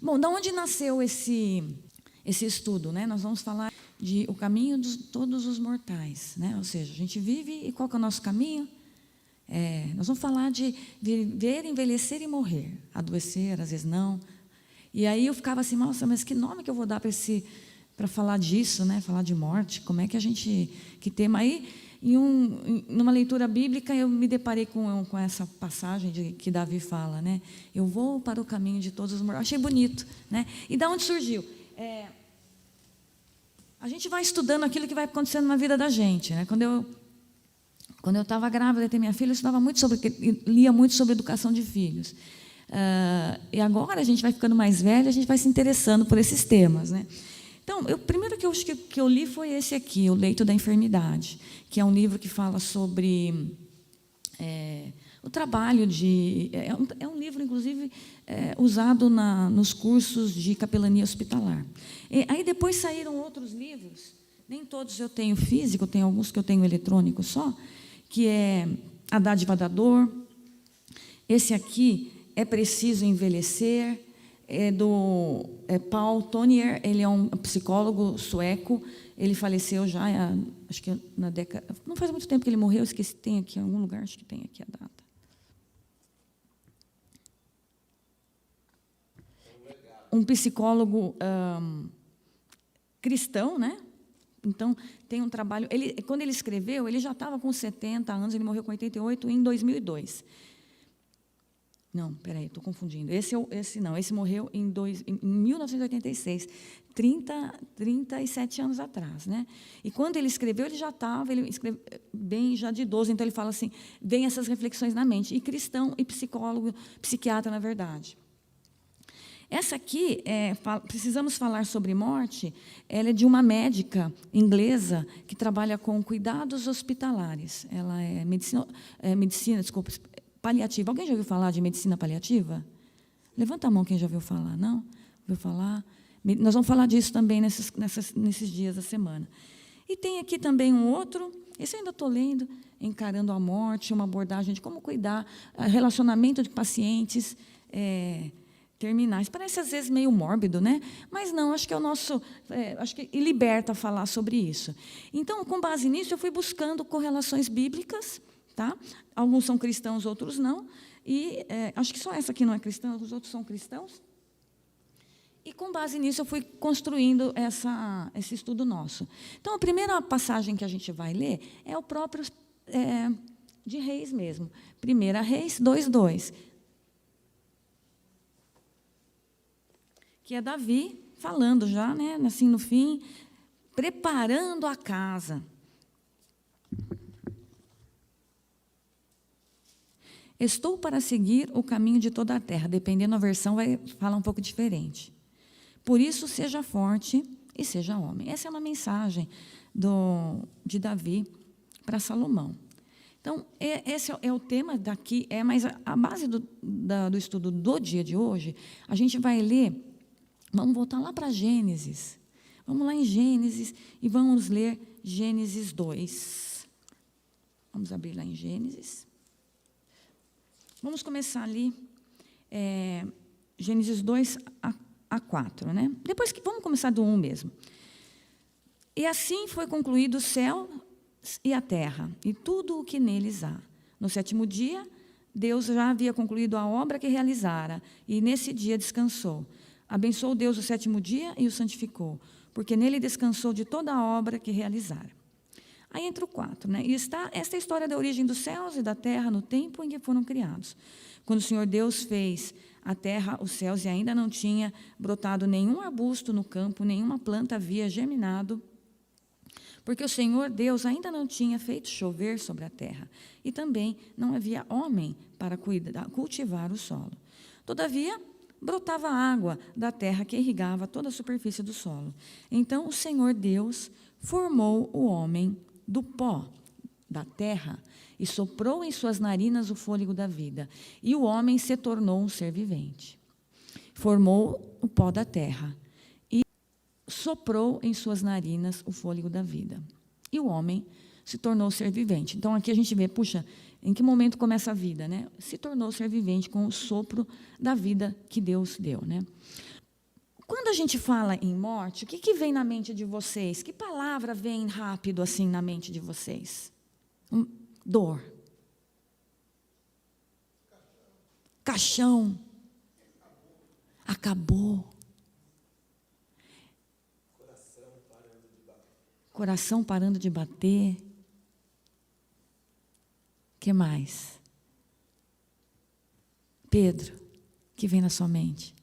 Bom, da onde nasceu esse estudo, né? Nós vamos falar de o caminho de todos os mortais, né? Ou seja, a gente vive e qual que é o nosso caminho? Nós vamos falar de viver, envelhecer e morrer, adoecer, às vezes não. E aí eu ficava assim, nossa, mas que nome que eu vou dar para falar disso, né? Falar de morte, como é que a gente, que tema aí? Numa leitura bíblica, eu me deparei com essa passagem que Davi fala, né? Eu vou para o caminho de todos os mortais. Achei bonito, né? E da onde surgiu? A gente vai estudando aquilo que vai acontecendo na vida da gente, né? Quando eu estava grávida de ter minha filha, eu estudava muito lia muito sobre educação de filhos. E agora a gente vai ficando mais velha, a gente vai se interessando por esses temas, né? Então, o primeiro que eu li foi esse aqui, O Leito da Enfermidade, que é um livro que fala sobre o trabalho de... É um livro, inclusive, usado nos cursos de capelania hospitalar. Aí depois saíram outros livros, nem todos eu tenho físico, tem alguns que eu tenho eletrônico só, que é A Dádiva da Dor. Esse aqui, É Preciso Envelhecer, do Paul Tonier. Ele é um psicólogo sueco, ele faleceu já, acho que na década... Não faz muito tempo que ele morreu, esqueci, tem aqui em algum lugar, acho que tem aqui a data. Um psicólogo cristão, né? Então, tem um trabalho... Quando ele escreveu, ele já estava com 70 anos, ele morreu com 88 em 2002. Não, peraí, estou confundindo. Esse morreu em 1986, 37 anos atrás, né? E quando ele escreveu, ele escreveu bem já de idoso, então ele fala assim, vem essas reflexões na mente, e cristão e psicólogo, psiquiatra, na verdade. Essa aqui, precisamos falar sobre morte, ela é de uma médica inglesa que trabalha com cuidados hospitalares. Ela é medicina, paliativa. Alguém já ouviu falar de medicina paliativa? Levanta a mão quem já ouviu falar, não? Ouviu falar? Nós vamos falar disso também nesses dias da semana. E tem aqui também um outro, esse eu ainda estou lendo, Encarando a Morte, uma abordagem de como cuidar, relacionamento de pacientes terminais. Parece, às vezes, meio mórbido, né? Mas não, acho que é o nosso... acho que liberta falar sobre isso. Então, com base nisso, eu fui buscando correlações bíblicas, tá? Alguns são cristãos, outros não. E acho que só essa aqui não é cristã, os outros são cristãos. E, com base nisso, eu fui construindo esse estudo nosso. Então, a primeira passagem que a gente vai ler é o próprio de Reis mesmo. 1 Reis 2:2. Que é Davi falando já, né, assim, no fim, preparando a casa. Estou para seguir o caminho de toda a terra. Dependendo da versão, vai falar um pouco diferente. Por isso, seja forte e seja homem. Essa é uma mensagem de Davi para Salomão. Então, esse é o tema daqui, mas a base do estudo do dia de hoje, a gente vai ler... Vamos voltar lá para Gênesis. Vamos lá em Gênesis e vamos ler Gênesis 2. Vamos abrir lá em Gênesis. Vamos começar ali, Gênesis 2 a 4, né? Depois vamos começar do 1 mesmo. E assim foi concluído o céu e a terra, e tudo o que neles há. No 7º dia, Deus já havia concluído a obra que realizara, e nesse dia descansou. Abençoou Deus o 7º dia e o santificou, porque nele descansou de toda a obra que realizara. Aí entra o 4, né? E esta é a história da origem dos céus e da terra no tempo em que foram criados. Quando o Senhor Deus fez a terra, os céus, e ainda não tinha brotado nenhum arbusto no campo, nenhuma planta havia germinado, porque o Senhor Deus ainda não tinha feito chover sobre a terra, e também não havia homem para cultivar o solo. Todavia, brotava água da terra que irrigava toda a superfície do solo. Então o Senhor Deus formou o homem do pó da terra e soprou em suas narinas o fôlego da vida, e o homem se tornou um ser vivente. Formou o pó da terra e soprou em suas narinas o fôlego da vida. E o homem se tornou ser vivente. Então, aqui a gente vê, puxa, em que momento começa a vida, né? Se tornou ser vivente com o sopro da vida que Deus deu, né? Quando a gente fala em morte, o que vem na mente de vocês? Que palavra vem rápido assim na mente de vocês? Dor. Caixão. Acabou. Coração parando de bater. O que mais? Pedro, o que vem na sua mente?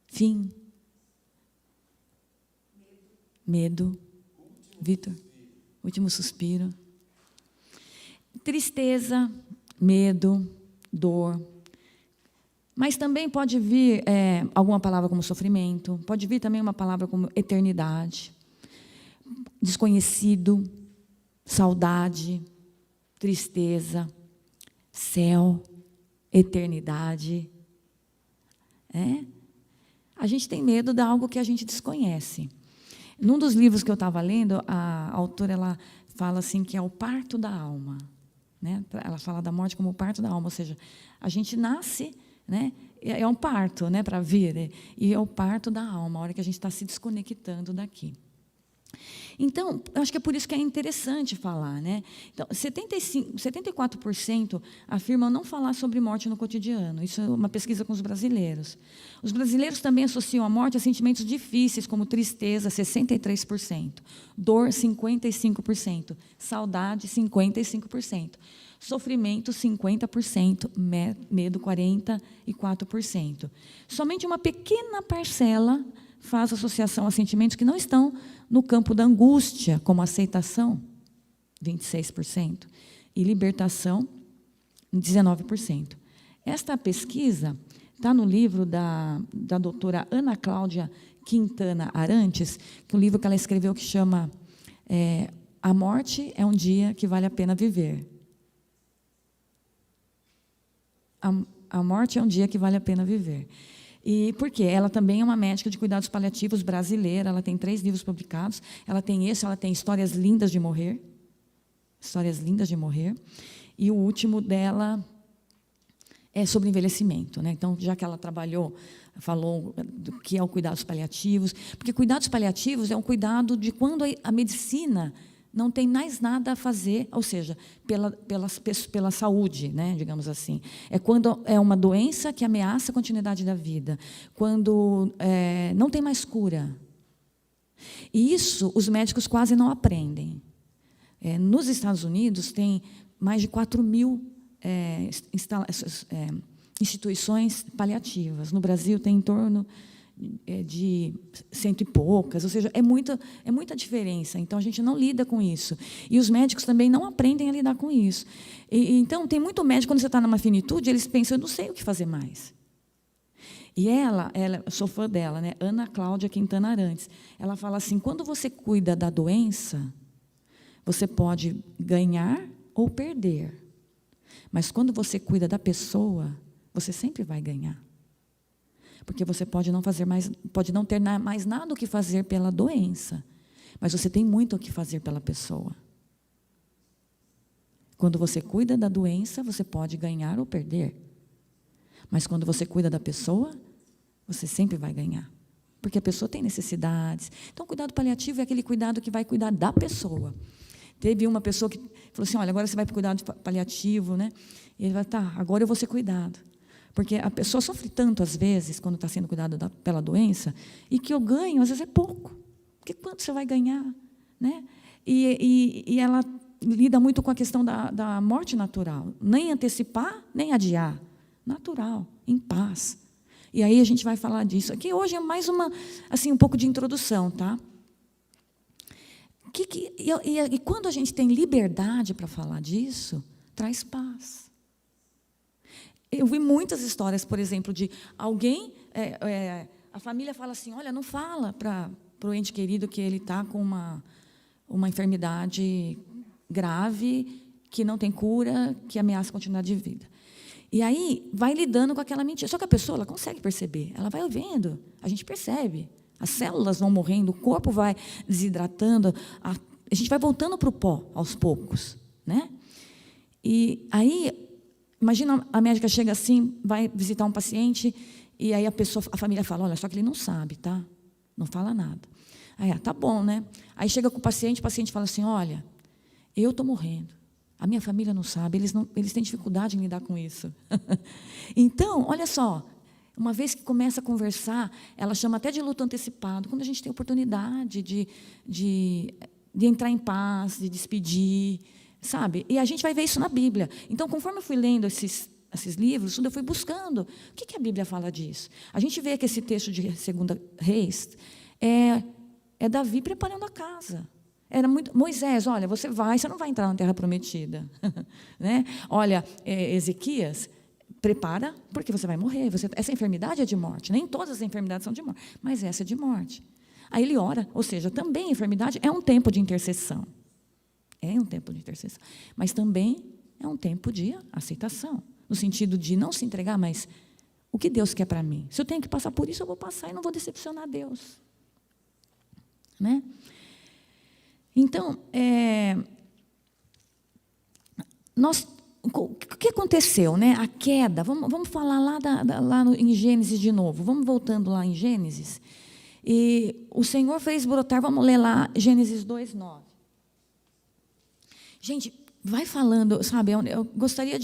Fim. Medo. Vitor, último suspiro. Tristeza, medo, dor. Mas também pode vir alguma palavra como sofrimento, pode vir também uma palavra como eternidade, desconhecido, saudade, tristeza, céu, eternidade. A gente tem medo de algo que a gente desconhece. Num dos livros que eu estava lendo, a autora ela fala assim que é o parto da alma, né? Ela fala da morte como o parto da alma, ou seja, a gente nasce, né? É um parto, né, para vir, e é o parto da alma, a hora que a gente está se desconectando daqui. Então, acho que é por isso que é interessante falar, né? Então, 74% afirmam não falar sobre morte no cotidiano. Isso é uma pesquisa com os brasileiros. Os brasileiros também associam a morte a sentimentos difíceis, como tristeza, 63%, dor, 55%, saudade, 55%, sofrimento, 50%, medo, 44%. Somente uma pequena parcela faz associação a sentimentos que não estão no campo da angústia, como aceitação, 26%, e libertação, 19%. Esta pesquisa está no livro da doutora Ana Cláudia Quintana Arantes, que é um livro que ela escreveu que chama A Morte é um Dia que Vale a Pena Viver. A morte é um dia que vale a pena viver. E por quê? Ela também é uma médica de cuidados paliativos brasileira, ela tem 3 livros publicados, ela tem Histórias Lindas de Morrer, Histórias Lindas de Morrer, e o último dela é sobre envelhecimento, né? Então, já que ela falou do que é o cuidados paliativos, porque cuidados paliativos é um cuidado de quando a medicina não tem mais nada a fazer, ou seja, pela saúde, né, digamos assim. É quando é uma doença que ameaça a continuidade da vida, quando não tem mais cura. E isso os médicos quase não aprendem. Nos Estados Unidos, tem mais de 4.000 instituições paliativas. No Brasil, tem em torno de 100 e poucas, ou seja, é muita diferença. Então, a gente não lida com isso. E os médicos também não aprendem a lidar com isso. Então, tem muito médico, quando você está numa finitude, eles pensam, eu não sei o que fazer mais. E ela eu sou fã dela, né? Ana Cláudia Quintana Arantes, ela fala assim, quando você cuida da doença, você pode ganhar ou perder. Mas, quando você cuida da pessoa, você sempre vai ganhar. Porque você pode não ter mais nada o que fazer pela doença, mas você tem muito o que fazer pela pessoa. Quando você cuida da doença, você pode ganhar ou perder. Mas quando você cuida da pessoa, você sempre vai ganhar. Porque a pessoa tem necessidades. Então, o cuidado paliativo é aquele cuidado que vai cuidar da pessoa. Teve uma pessoa que falou assim, olha, agora você vai para o cuidado paliativo, né? E ele vai, tá, agora eu vou ser cuidado. Porque a pessoa sofre tanto, às vezes, quando está sendo cuidada pela doença, e que o ganho, às vezes, é pouco. Porque quanto você vai ganhar? Né? E ela lida muito com a questão da morte natural. Nem antecipar, nem adiar. Natural, em paz. E aí a gente vai falar disso. Aqui hoje é mais um pouco de introdução, tá? E quando a gente tem liberdade para falar disso, traz paz. Eu vi muitas histórias, por exemplo, de alguém, a família fala assim, olha, não fala para o ente querido que ele está com uma enfermidade grave, que não tem cura, que ameaça a continuidade de vida. E aí, vai lidando com aquela mentira. Só que a pessoa ela consegue perceber, ela vai vendo, a gente percebe. As células vão morrendo, o corpo vai desidratando, a gente vai voltando para o pó aos poucos, né? E aí, imagina, a médica chega assim, vai visitar um paciente, e aí a família fala, olha, só que ele não sabe, tá? Não fala nada. Aí, tá bom, né? Aí chega com o paciente fala assim, olha, eu estou morrendo. A minha família não sabe, eles têm dificuldade em lidar com isso. Então, olha só, uma vez que começa a conversar, ela chama até de luto antecipado, quando a gente tem oportunidade de entrar em paz, de despedir, sabe? E a gente vai ver isso na Bíblia. Então, conforme eu fui lendo esses livros, eu fui buscando. O que a Bíblia fala disso? A gente vê que esse texto de 2 Reis é Davi preparando a casa. Era muito Moisés, olha, você não vai entrar na terra prometida. Né? Olha, Ezequias, prepara, porque você vai morrer. Essa enfermidade é de morte. Nem todas as enfermidades são de morte, mas essa é de morte. Aí ele ora, ou seja, também a enfermidade é um tempo de intercessão. É um tempo de intercessão. Mas também é um tempo de aceitação. No sentido de não se entregar, mas o que Deus quer para mim? Se eu tenho que passar por isso, eu vou passar e não vou decepcionar Deus. Né? Então, o que aconteceu? Né? A queda, vamos falar lá em Gênesis de novo. Vamos voltando lá em Gênesis. E o Senhor fez brotar, vamos ler lá, Gênesis 2:9. Gente, vai falando, sabe, eu gostaria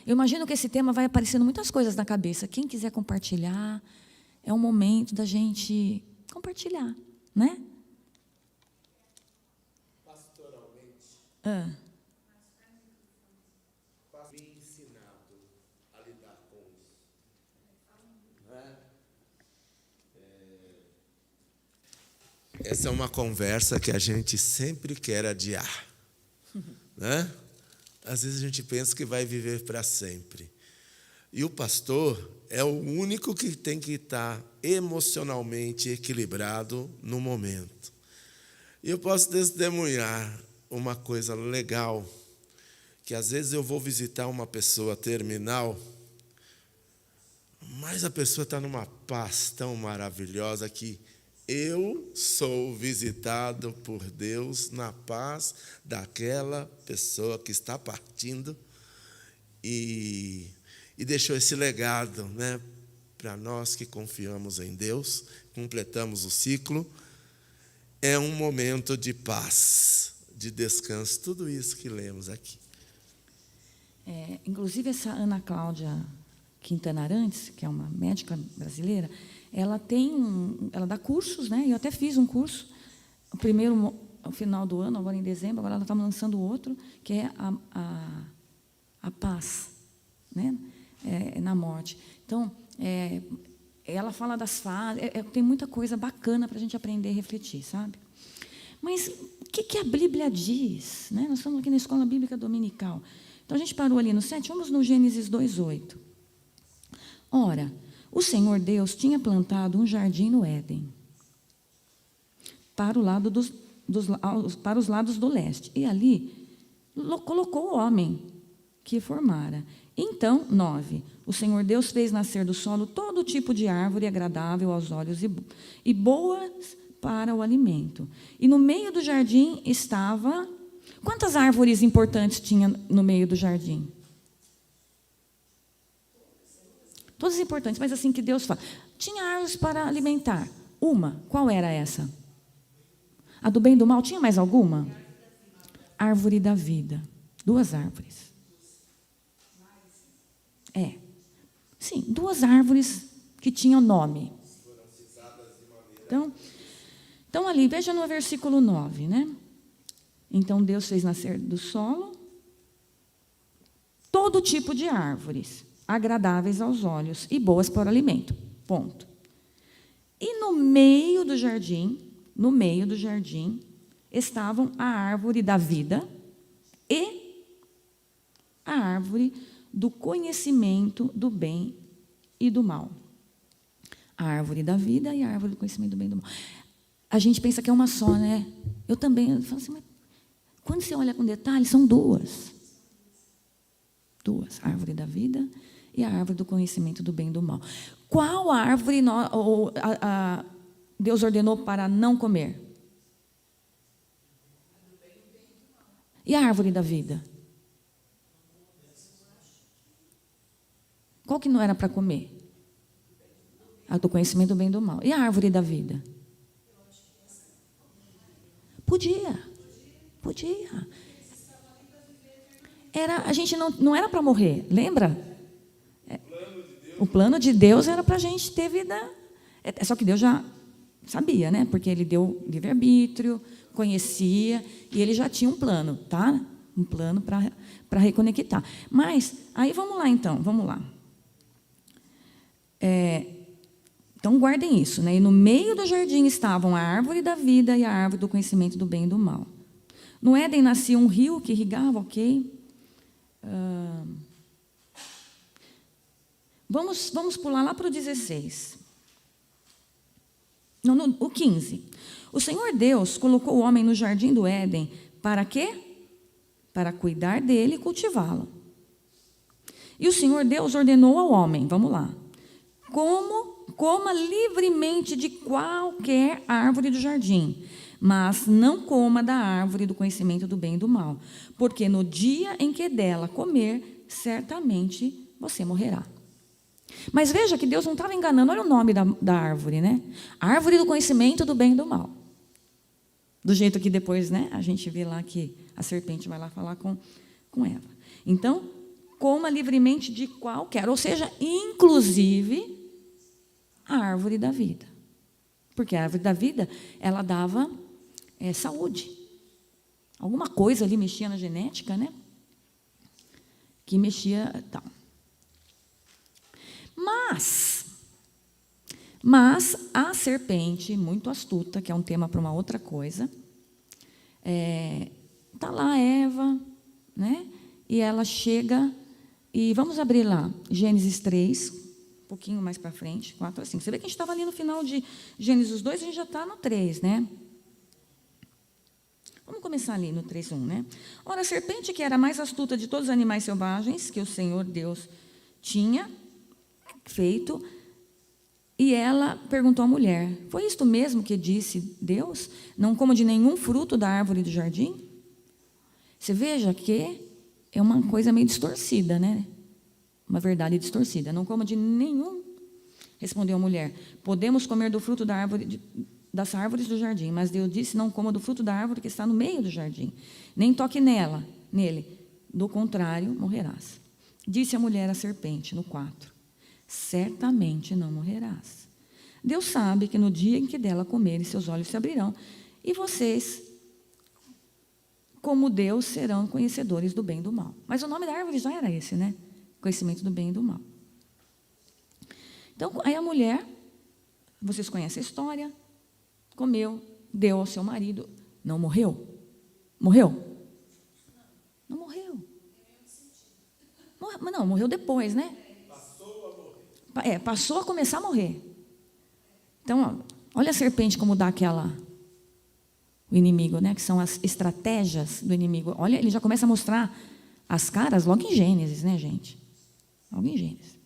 eu imagino que esse tema vai aparecendo muitas coisas na cabeça. Quem quiser compartilhar, é um momento da gente compartilhar, né? Pastoralmente, me ensinado a lidar com isso. Né? Essa é uma conversa que a gente sempre quer adiar. Né? Às vezes a gente pensa que vai viver para sempre. E o pastor é o único que tem que estar emocionalmente equilibrado no momento. E eu posso testemunhar uma coisa legal, que às vezes eu vou visitar uma pessoa terminal, mas a pessoa está numa paz tão maravilhosa que eu sou visitado por Deus na paz daquela pessoa que está partindo e deixou esse legado, né, para nós que confiamos em Deus, completamos o ciclo. É um momento de paz, de descanso, tudo isso que lemos aqui. Inclusive, essa Ana Cláudia Quintana Arantes, que é uma médica brasileira, ela dá cursos, né? Eu até fiz um curso, o primeiro ao final do ano, agora em dezembro, agora ela está lançando outro, que é a paz, né? Na morte. Então, ela fala das fases, tem muita coisa bacana para a gente aprender e refletir, sabe? Mas o que a Bíblia diz? Né? Nós estamos aqui na Escola Bíblica Dominical. Então, a gente parou ali no 7, vamos no Gênesis 2:8. Ora, o Senhor Deus tinha plantado um jardim no Éden, para os lados do leste, e ali colocou o homem que formara. Então, 9, o Senhor Deus fez nascer do solo todo tipo de árvore agradável aos olhos e boas para o alimento. E no meio do jardim estava... Quantas árvores importantes tinha no meio do jardim? Todas importantes, mas assim que Deus fala. Tinha árvores para alimentar. Uma, qual era essa? A do bem e do mal. Tinha mais alguma? Árvore da vida. 2 árvores. Sim, 2 árvores que tinham nome. Então ali, veja no versículo 9, né? Então Deus fez nascer do solo todo tipo de árvores, agradáveis aos olhos e boas para o alimento. Ponto. E no meio do jardim, estavam a árvore da vida e a árvore do conhecimento do bem e do mal. A árvore da vida e a árvore do conhecimento do bem e do mal. A gente pensa que é uma só, né? Eu falo assim, mas quando você olha com detalhe, são 2. 2, a árvore da vida e a árvore do conhecimento do bem e do mal. Qual árvore Deus ordenou para não comer? E a árvore da vida? Qual que não era para comer? A do conhecimento do bem e do mal. E a árvore da vida? Podia. A gente não era para morrer, lembra? O plano de Deus era para a gente ter vida. Só que Deus já sabia, né? Porque Ele deu livre-arbítrio, conhecia, e Ele já tinha um plano, tá? Um plano para reconectar. Mas, aí vamos lá então, vamos lá. Então, guardem isso, né? E no meio do jardim estavam a árvore da vida e a árvore do conhecimento do bem e do mal. No Éden nascia um rio que irrigava, ok? Vamos pular lá para o 16. Não, o 15. O Senhor Deus colocou o homem no jardim do Éden para quê? Para cuidar dele e cultivá-lo. E o Senhor Deus ordenou ao homem, vamos lá, coma livremente de qualquer árvore do jardim, mas não coma da árvore do conhecimento do bem e do mal, porque no dia em que dela comer, certamente você morrerá. Mas veja que Deus não estava enganando, olha o nome da árvore, né? Árvore do conhecimento do bem e do mal. Do jeito que depois, né, a gente vê lá que a serpente vai lá falar com Eva. Então, coma livremente de qualquer, ou seja, inclusive a árvore da vida. Porque a árvore da vida, ela dava saúde. Alguma coisa ali mexia na genética, né? Que mexia tal. Mas a serpente, muito astuta, que é um tema para uma outra coisa, está lá a Eva, né? E ela chega, e vamos abrir lá, Gênesis 3, um pouquinho mais para frente, 4 a 5. Você vê que a gente estava ali no final de Gênesis 2, a gente já está no 3, né? Vamos começar ali no 3:1, né? Ora, a serpente, que era a mais astuta de todos os animais selvagens que o Senhor Deus tinha feito, e ela perguntou à mulher: foi isto mesmo que disse Deus? Não coma de nenhum fruto da árvore do jardim? Você veja que é uma coisa meio distorcida, né? Uma verdade distorcida. Não coma de nenhum. Respondeu a mulher: podemos comer do fruto das árvores do jardim, mas Deus disse: não coma do fruto da árvore que está no meio do jardim, nem toque nele, do contrário morrerás. Disse a mulher à serpente, no 4: certamente não morrerás. Deus sabe que no dia em que dela comerem, seus olhos se abrirão, e vocês, como Deus, serão conhecedores do bem e do mal. Mas o nome da árvore já era esse, né? Conhecimento do bem e do mal. Então, aí a mulher, vocês conhecem a história, comeu, deu ao seu marido, não morreu? Morreu? Não morreu. Não, morreu depois, né? Passou a começar a morrer. Então, olha a serpente como dá o inimigo, né? Que são as estratégias do inimigo. Olha, ele já começa a mostrar as caras logo em Gênesis, né, gente? Logo em Gênesis.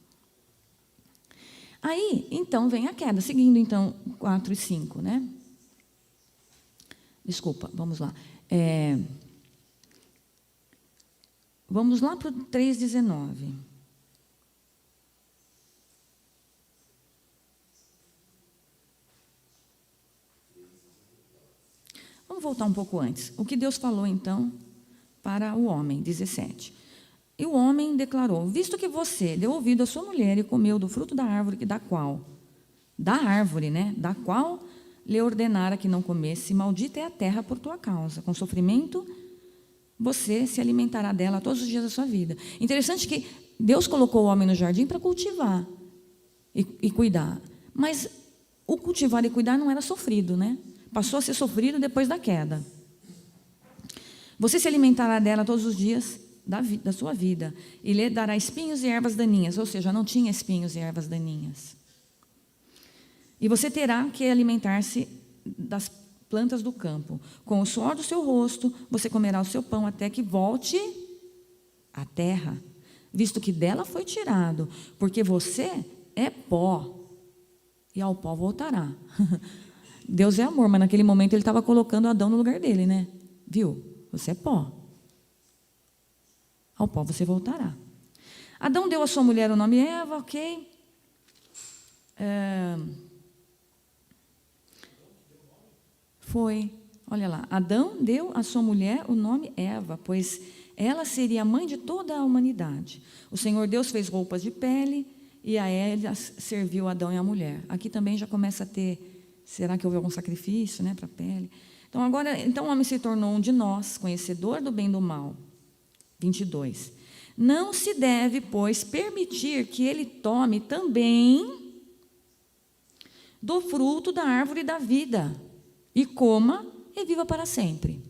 Aí, então, vem a queda, seguindo, então, 4 e 5, né? Desculpa, vamos lá. Vamos lá para o 3:19. Vamos voltar um pouco antes. O que Deus falou, então, para o homem, 17. E o homem declarou: visto que você deu ouvido à sua mulher e comeu do fruto da árvore, da qual lhe ordenara que não comesse, maldita é a terra por tua causa. Com sofrimento, você se alimentará dela todos os dias da sua vida. Interessante que Deus colocou o homem no jardim para cultivar e cuidar. Mas o cultivar e cuidar não era sofrido, né? Passou a ser sofrido depois da queda. Você se alimentará dela todos os dias da sua vida, e lhe dará espinhos e ervas daninhas, ou seja, não tinha espinhos e ervas daninhas. E você terá que alimentar-se das plantas do campo. Com o suor do seu rosto, você comerá o seu pão até que volte à terra, visto que dela foi tirado, porque você é pó, e ao pó voltará. Deus é amor, mas naquele momento ele estava colocando Adão no lugar dele, né? Viu? Você é pó. ao pó você voltará. Adão deu à sua mulher o nome Eva, ok? Foi, olha lá, Adão deu à sua mulher o nome Eva, pois ela seria a mãe de toda a humanidade. O Senhor Deus fez roupas de pele e a elas serviu Adão e a mulher. Aqui também já começa a ter, será que houve algum sacrifício, né, para a pele? Então o homem se tornou um de nós, conhecedor do bem e do mal. 22. Não se deve, pois, permitir que ele tome também do fruto da árvore da vida, e coma e viva para sempre.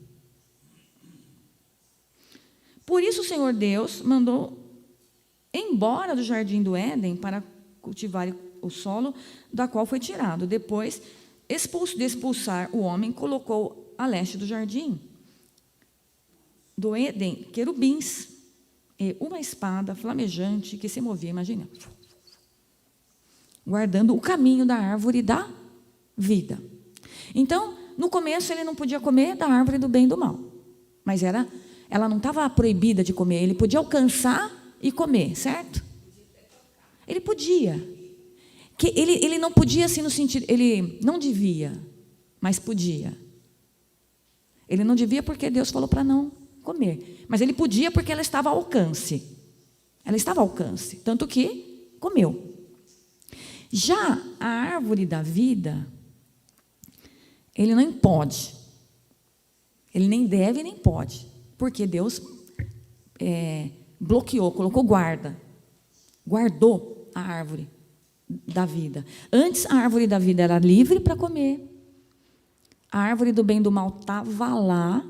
Por isso o Senhor Deus mandou embora do jardim do Éden para cultivar o solo da qual foi tirado. Depois, de expulsar o homem, colocou a leste do jardim do Éden querubins e uma espada flamejante que se movia, imagina, guardando o caminho da árvore da vida. Então, no começo, ele não podia comer da árvore do bem e do mal. Mas ela não estava proibida de comer. Ele podia alcançar e comer, certo? Ele podia. Ele não podia, assim, no sentido... Ele não devia, mas podia. Ele não devia porque Deus falou para não comer. Mas ele podia porque ela estava ao alcance. Ela estava ao alcance. Tanto que comeu. Já a árvore da vida... Ele não pode. Ele nem deve, nem pode. Porque Deus bloqueou, colocou guarda. Guardou a árvore da vida. Antes, a árvore da vida era livre para comer. A árvore do bem e do mal estava lá,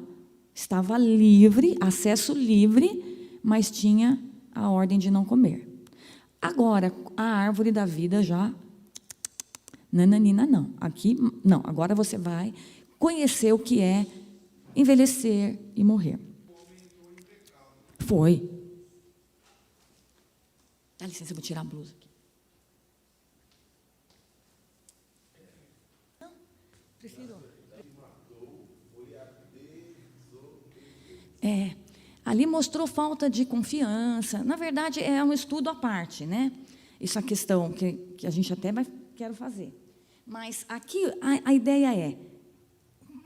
estava livre, acesso livre, mas tinha a ordem de não comer. Agora, a árvore da vida já... Nananina, não. Aqui, não. Agora você vai conhecer o que é envelhecer e morrer. Foi. Dá licença, eu vou tirar a blusa aqui. Não, prefiro. Ali mostrou falta de confiança. Na verdade, é um estudo à parte, né? Isso é a questão que a gente até quero fazer. Mas aqui a ideia é,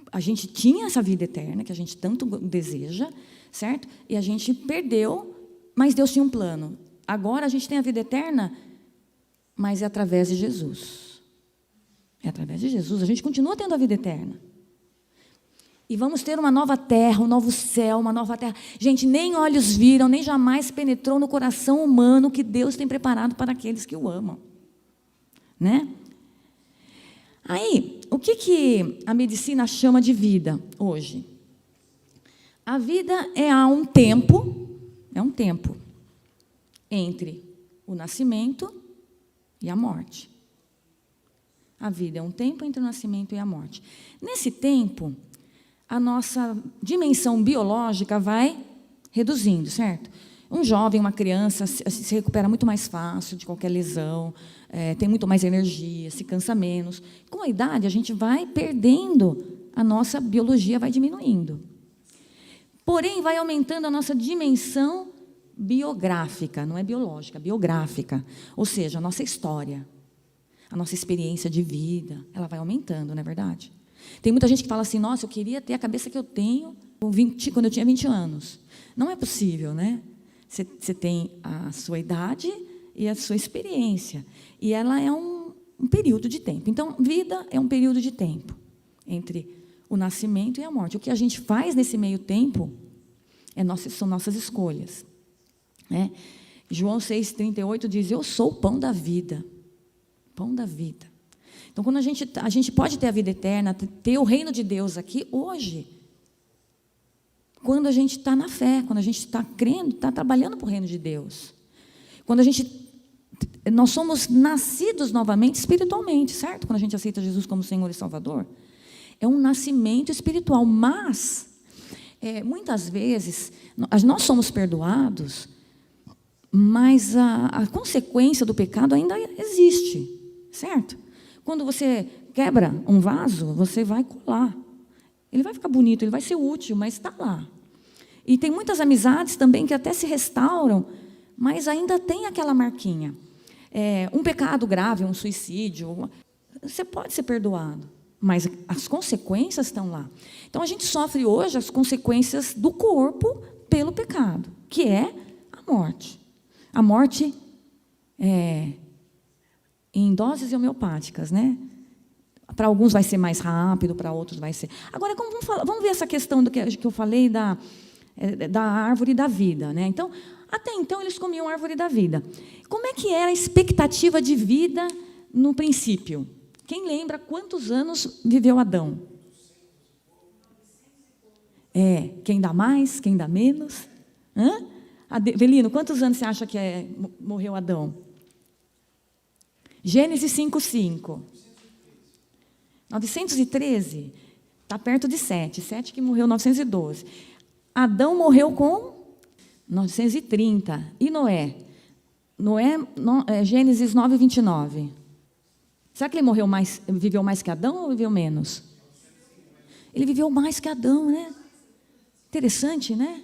a gente tinha essa vida eterna, que a gente tanto deseja, certo? E a gente perdeu, mas Deus tinha um plano. Agora a gente tem a vida eterna, mas é através de Jesus. É através de Jesus, a gente continua tendo a vida eterna. E vamos ter uma nova terra, um novo céu, uma nova terra. Gente, nem olhos viram, nem jamais penetrou no coração humano que Deus tem preparado para aqueles que o amam. Né? Aí, o que a medicina chama de vida hoje? A vida é um tempo entre o nascimento e a morte. A vida é um tempo entre o nascimento e a morte. Nesse tempo, a nossa dimensão biológica vai reduzindo, certo? Um jovem, uma criança, se recupera muito mais fácil de qualquer lesão, tem muito mais energia, se cansa menos. Com a idade, a gente vai perdendo, a nossa biologia vai diminuindo. Porém, vai aumentando a nossa dimensão biográfica, não é biológica, biográfica. Ou seja, a nossa história, a nossa experiência de vida, ela vai aumentando, não é verdade? Tem muita gente que fala assim, nossa, eu queria ter a cabeça que eu tenho quando eu tinha 20 anos. Não é possível, né? Você tem a sua idade e a sua experiência. E ela é um período de tempo. Então, vida é um período de tempo entre o nascimento e a morte. O que a gente faz nesse meio tempo são nossas escolhas. Né? João 6,38 diz, eu sou o pão da vida. Pão da vida. Então, quando a gente pode ter a vida eterna, ter o reino de Deus aqui, hoje, quando a gente está na fé, quando a gente está crendo, está trabalhando para o reino de Deus. Quando nós somos nascidos novamente espiritualmente, certo? Quando a gente aceita Jesus como Senhor e Salvador. É um nascimento espiritual, mas, muitas vezes, nós somos perdoados, mas a consequência do pecado ainda existe, certo? Quando você quebra um vaso, você vai colar. Ele vai ficar bonito, ele vai ser útil, mas está lá. E tem muitas amizades também que até se restauram, mas ainda tem aquela marquinha. Um pecado grave, um suicídio, você pode ser perdoado, mas as consequências estão lá. Então, a gente sofre hoje as consequências do corpo pelo pecado, que é a morte. A morte em doses homeopáticas, né? Para alguns vai ser mais rápido, para outros vai ser... Agora, vamos ver essa questão do que eu falei da árvore da vida, né? Então, até então, eles comiam a árvore da vida. Como é que era a expectativa de vida no princípio? Quem lembra quantos anos viveu Adão? Quem dá mais, quem dá menos? Avelino, quantos anos você acha que morreu Adão? Gênesis 5:5. 913, está perto de 7. 7 que morreu 912. Adão morreu com 930. E Noé? Gênesis 9:29. Será que ele viveu mais que Adão ou viveu menos? Ele viveu mais que Adão, né? Interessante, né?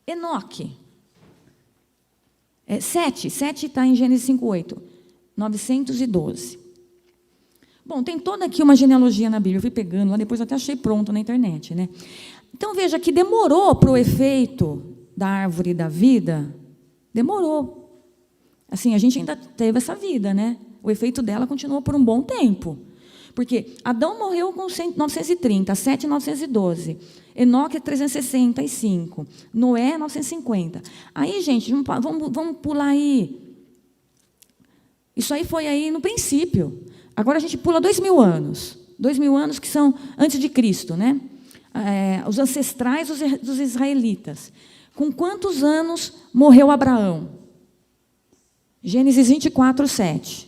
Enoque. 7 está em Gênesis 5:8. 912. Bom, tem toda aqui uma genealogia na Bíblia. Eu fui pegando lá, depois eu até achei pronto na internet, né? Então, veja que demorou para o efeito da árvore da vida. Demorou. Assim, a gente ainda teve essa vida, né? O efeito dela continuou por um bom tempo. Porque Adão morreu com 930, 7, 912. Enoque, 365. Noé, 950. Aí, gente, vamos pular aí. Isso aí foi aí no princípio. Agora a gente pula 2000 anos. 2000 anos que são antes de Cristo, né? Os ancestrais dos israelitas. Com quantos anos morreu Abraão? Gênesis 24:7. Se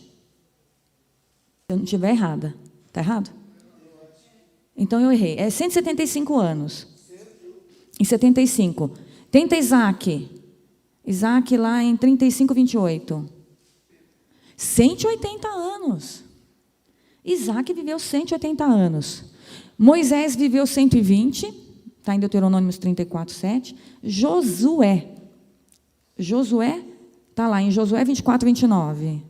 eu não estiver errada. Está errado? Então eu errei. 175 anos. Em 75. Tenta Isaac. Isaac lá em 35:28. 180 anos. Isaac viveu 180 anos. Moisés viveu 120, está em Deuteronômio 34:7. Josué está lá em Josué 24:29.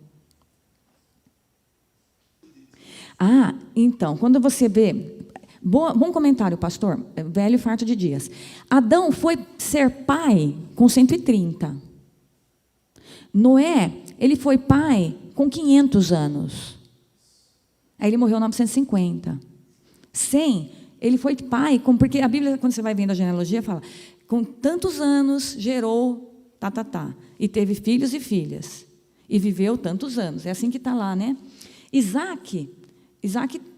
Então, quando você vê... Bom comentário, pastor, velho e farto de dias. Adão foi ser pai com 130. Noé, ele foi pai com 500 anos. Aí ele morreu em 950. Sem, ele foi pai, porque a Bíblia, quando você vai vendo a genealogia, fala, com tantos anos gerou, e teve filhos e filhas. E viveu tantos anos. É assim que está lá, né? Isaac,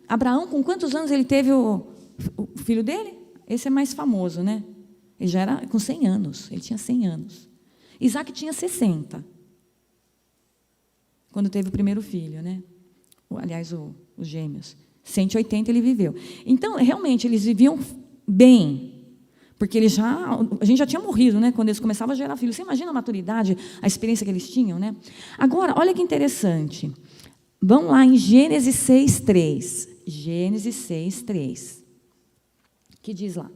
Abraão, com quantos anos ele teve o filho dele? Esse é mais famoso, né? Ele já era com 100 anos. Ele tinha 100 anos. Isaac tinha 60. Quando teve o primeiro filho, né? Aliás, os gêmeos. 180 ele viveu. Então, realmente, eles viviam bem. Porque a gente já tinha morrido, né? Quando eles começavam a gerar filhos. Você imagina a maturidade, a experiência que eles tinham, né? Agora, olha que interessante. Vamos lá em Gênesis 6:3. Gênesis 6:3. Que diz lá?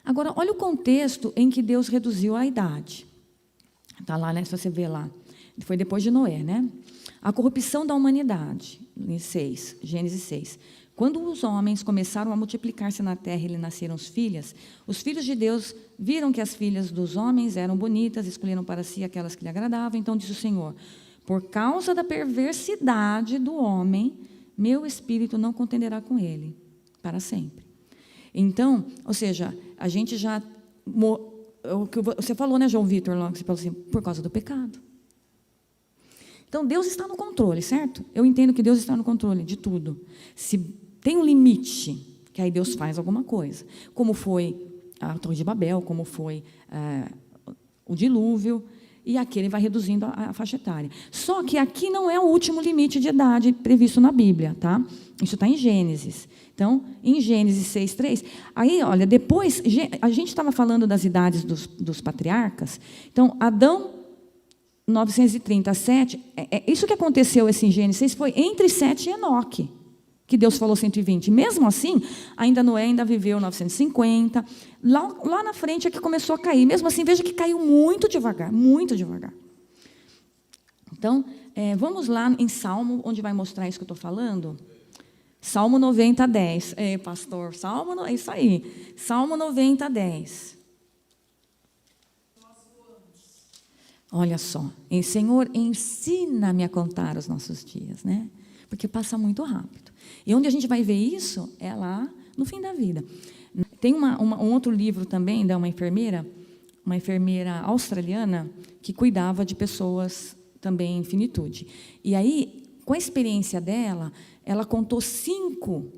Agora, olha o contexto em que Deus reduziu a idade. Está lá, né? Se você ver lá. Foi depois de Noé, né? A corrupção da humanidade. Em Gênesis 6. Quando os homens começaram a multiplicar-se na terra e lhe nasceram os filhos de Deus viram que as filhas dos homens eram bonitas, escolheram para si aquelas que lhe agradavam. Então disse o Senhor, por causa da perversidade do homem, meu espírito não contenderá com ele para sempre. Então, ou seja, a gente já... O que você falou, né, João Vitor, logo, você falou assim, por causa do pecado. Então, Deus está no controle, certo? Eu entendo que Deus está no controle de tudo. Se tem um limite, que aí Deus faz alguma coisa. Como foi a Torre de Babel, como foi o dilúvio, e aqui ele vai reduzindo a faixa etária. Só que aqui não é o último limite de idade previsto na Bíblia, tá? Isso está em Gênesis. Então, em Gênesis 6:3, aí, olha, depois, a gente estava falando das idades dos patriarcas. Então, Adão 937, isso que aconteceu em Gênesis 6 foi entre Sete e Enoque, que Deus falou 120. Mesmo assim, Noé ainda viveu 950. Lá na frente é que começou a cair. Mesmo assim, veja que caiu muito devagar, muito devagar. Então, vamos lá em Salmo, onde vai mostrar isso que eu estou falando. Salmo 90, 10. Pastor, é isso aí. Salmo 90, 10. Olha só. Senhor, ensina-me a contar os nossos dias, né? Porque passa muito rápido. E onde a gente vai ver isso é lá no fim da vida. Tem um outro livro também de uma enfermeira australiana que cuidava de pessoas também em finitude. E aí, com a experiência dela, ela contou 5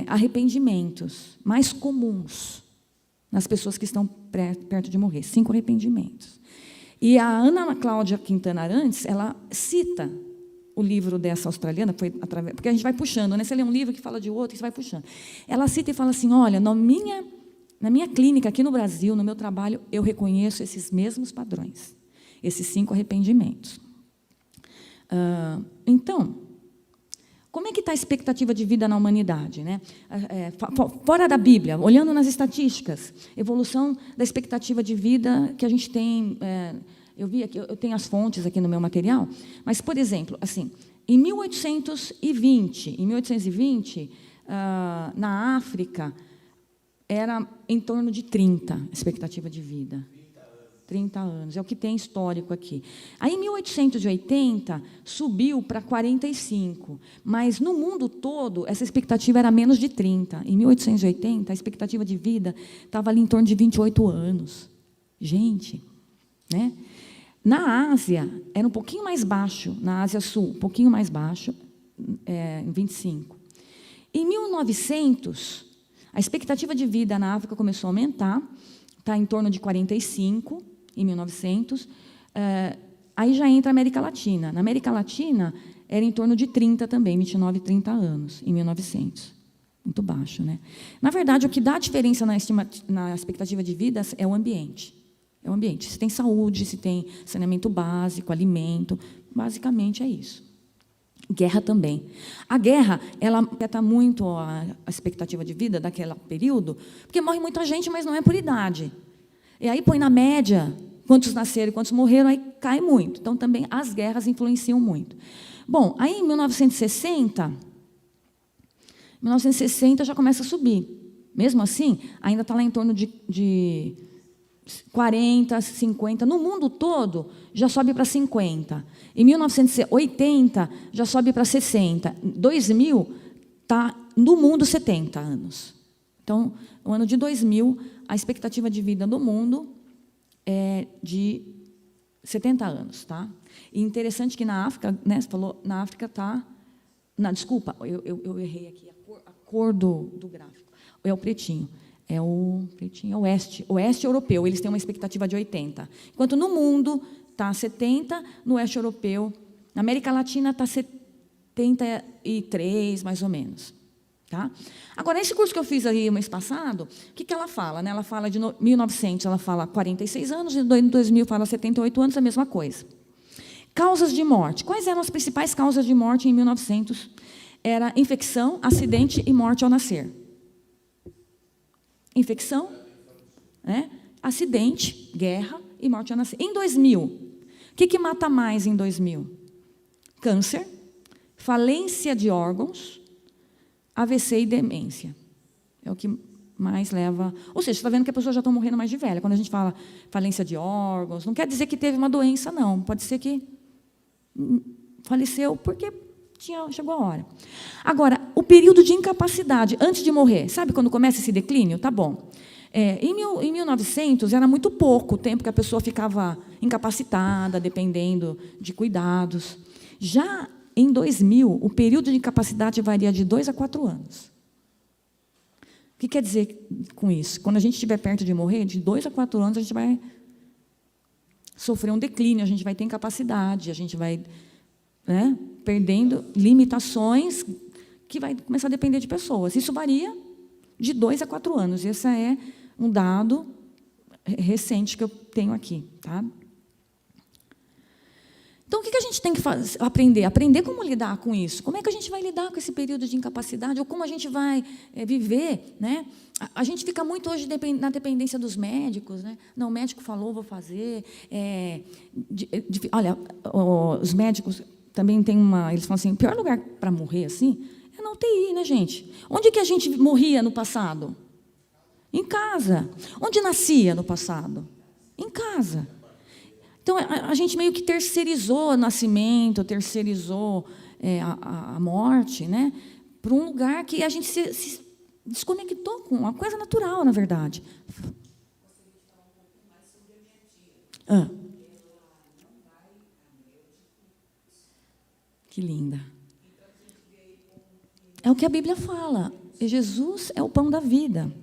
arrependimentos mais comuns nas pessoas que estão perto de morrer. 5 arrependimentos. E a Ana Cláudia Quintana Arantes, ela cita o livro dessa australiana, porque a gente vai puxando, né? Você lê um livro que fala de outro, você vai puxando. Ela cita e fala assim, olha, na minha clínica aqui no Brasil, no meu trabalho, eu reconheço esses mesmos padrões, esses 5 arrependimentos. Então, como é que está a expectativa de vida na humanidade, né? Fora da Bíblia, olhando nas estatísticas, evolução da expectativa de vida que a gente tem... eu vi aqui, eu tenho as fontes aqui no meu material, mas, por exemplo, assim, em 1820, na África, era em torno de 30 a expectativa de vida. 30 anos, é o que tem histórico aqui. Aí, em 1880, subiu para 45, mas no mundo todo, essa expectativa era menos de 30. Em 1880, a expectativa de vida estava ali em torno de 28 anos. Gente, né? Na Ásia, era um pouquinho mais baixo, na Ásia Sul, um pouquinho mais baixo, em 25. Em 1900, a expectativa de vida na África começou a aumentar, está em torno de 45, em 1900. Aí já entra a América Latina. Na América Latina, era em torno de 30 também, 29, 30 anos, em 1900. Muito baixo, né? Na verdade, o que dá diferença na expectativa de vida é o ambiente. É o ambiente. Se tem saúde, se tem saneamento básico, alimento, basicamente é isso. Guerra também. A guerra, ela afeta muito a expectativa de vida daquele período, porque morre muita gente, mas não é por idade. E aí põe na média quantos nasceram e quantos morreram, aí cai muito. Então, também as guerras influenciam muito. Bom, aí em 1960 já começa a subir. Mesmo assim, ainda está lá em torno de 40, 50. No mundo todo, já sobe para 50. Em 1980, já sobe para 60. 2000, está no mundo 70 anos. Então, no ano de 2000, a expectativa de vida do mundo é de 70 anos. Tá? E interessante que na África, né, você falou, na África está... Desculpa, eu errei aqui, a cor do gráfico. É o pretinho. É o oeste europeu, eles têm uma expectativa de 80. Enquanto no mundo está 70, no oeste europeu, na América Latina está 73, mais ou menos. Tá? Agora, esse curso que eu fiz aí mês passado, o que ela fala? Né? Ela fala de 1900, ela fala 46 anos, e em 2000 fala 78 anos, a mesma coisa. Causas de morte. Quais eram as principais causas de morte em 1900? Era infecção, acidente e morte ao nascer. Infecção, né? Acidente, guerra e morte ao nascer. Em 2000, o que mata mais em 2000? Câncer, falência de órgãos, AVC e demência. É o que mais leva... Ou seja, você está vendo que a pessoa já está morrendo mais de velha. Quando a gente fala falência de órgãos, não quer dizer que teve uma doença, não. Pode ser que faleceu porque chegou a hora. Agora, o período de incapacidade, antes de morrer. Sabe quando começa esse declínio? Tá bom. Em 1900, era muito pouco o tempo que a pessoa ficava incapacitada, dependendo de cuidados. Já em 2000, o período de incapacidade varia de 2 a 4 anos. O que quer dizer com isso? Quando a gente estiver perto de morrer, de 2 a 4 anos, a gente vai sofrer um declínio, a gente vai ter incapacidade, a gente vai, né, perdendo limitações que vai começar a depender de pessoas. Isso varia de 2 a 4 anos. Esse é um dado recente que eu tenho aqui. Tá? Então, o que a gente tem que aprender? Aprender como lidar com isso. Como é que a gente vai lidar com esse período de incapacidade? Ou como a gente vai viver, né? A gente fica muito hoje na dependência dos médicos, né? Não, o médico falou, vou fazer. Olha, os médicos também têm eles falam assim, o pior lugar para morrer assim é na UTI, né, gente? Onde que a gente morria no passado? Em casa. Onde nascia no passado? Em casa. Então, a gente meio que terceirizou o nascimento, terceirizou a morte, né, para um lugar que a gente se desconectou com uma coisa natural, na verdade. Que linda. É o que a Bíblia fala. Jesus é o pão da vida.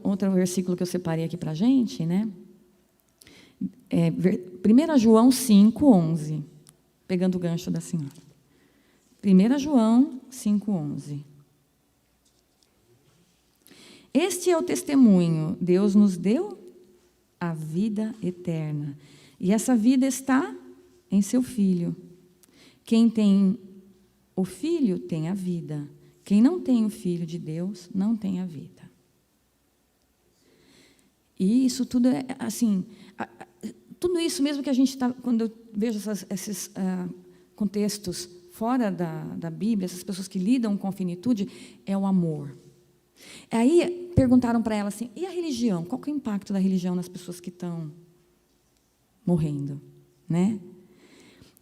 Outro versículo que eu separei aqui para a gente, né? 1 João 5:11, pegando o gancho da senhora. 1 João 5:11. Este é o testemunho, Deus nos deu a vida eterna, e essa vida está em seu Filho. Quem tem o Filho tem a vida, quem não tem o Filho de Deus não tem a vida. E isso tudo é assim... Tudo isso mesmo que a gente está... Quando eu vejo esses contextos fora da Bíblia, essas pessoas que lidam com a finitude, é o amor. Aí perguntaram para ela assim, e a religião? Qual que é o impacto da religião nas pessoas que estão morrendo? Né?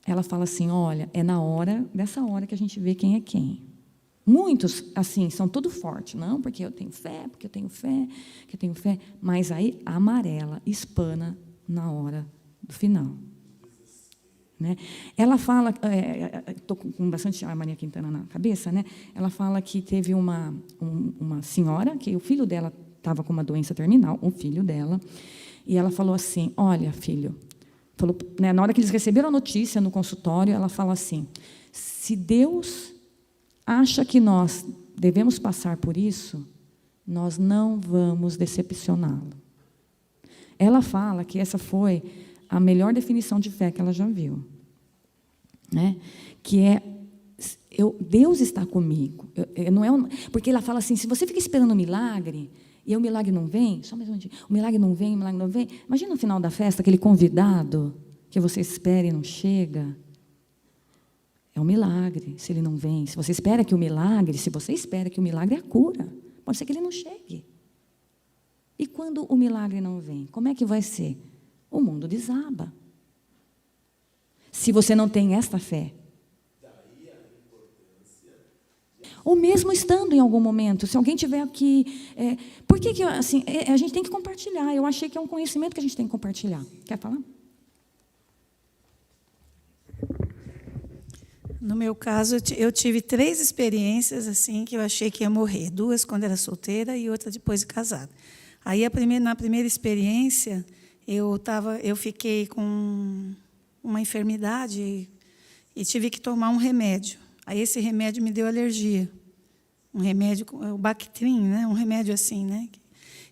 Ela fala assim, olha, é dessa hora que a gente vê quem é quem. Muitos, assim, são tudo forte. Não, porque eu tenho fé, porque eu tenho fé. Mas aí amarela, espana na hora do final. Né? Ela fala, estou com bastante a Maria Quintana na cabeça, né? Ela fala que teve uma senhora, que o filho dela estava com uma doença terminal, um filho dela, e ela falou assim, olha, filho, falou, né, na hora que eles receberam a notícia no consultório, ela fala assim, se Deus acha que nós devemos passar por isso, nós não vamos decepcioná-lo. Ela fala que essa foi a melhor definição de fé que ela já viu. Né? Que Deus está comigo. Porque ela fala assim, se você fica esperando um milagre, e o milagre não vem, só mais um dia, o milagre não vem, imagina no final da festa, aquele convidado que você espera e não chega. É um milagre, se ele não vem. Se você espera que o milagre é a cura, pode ser que ele não chegue. E quando o milagre não vem, como é que vai ser? O mundo desaba. Se você não tem esta fé. Ou mesmo estando em algum momento, se alguém tiver aqui... por que assim, a gente tem que compartilhar? Eu achei que é um conhecimento que a gente tem que compartilhar. Quer falar? No meu caso, eu tive 3 experiências assim que eu achei que ia morrer. 2 quando era solteira e outra depois de casada. Aí, na primeira experiência, eu fiquei com uma enfermidade e tive que tomar um remédio. Aí, esse remédio me deu alergia. Um remédio, o Bactrim, né? Um remédio assim, né?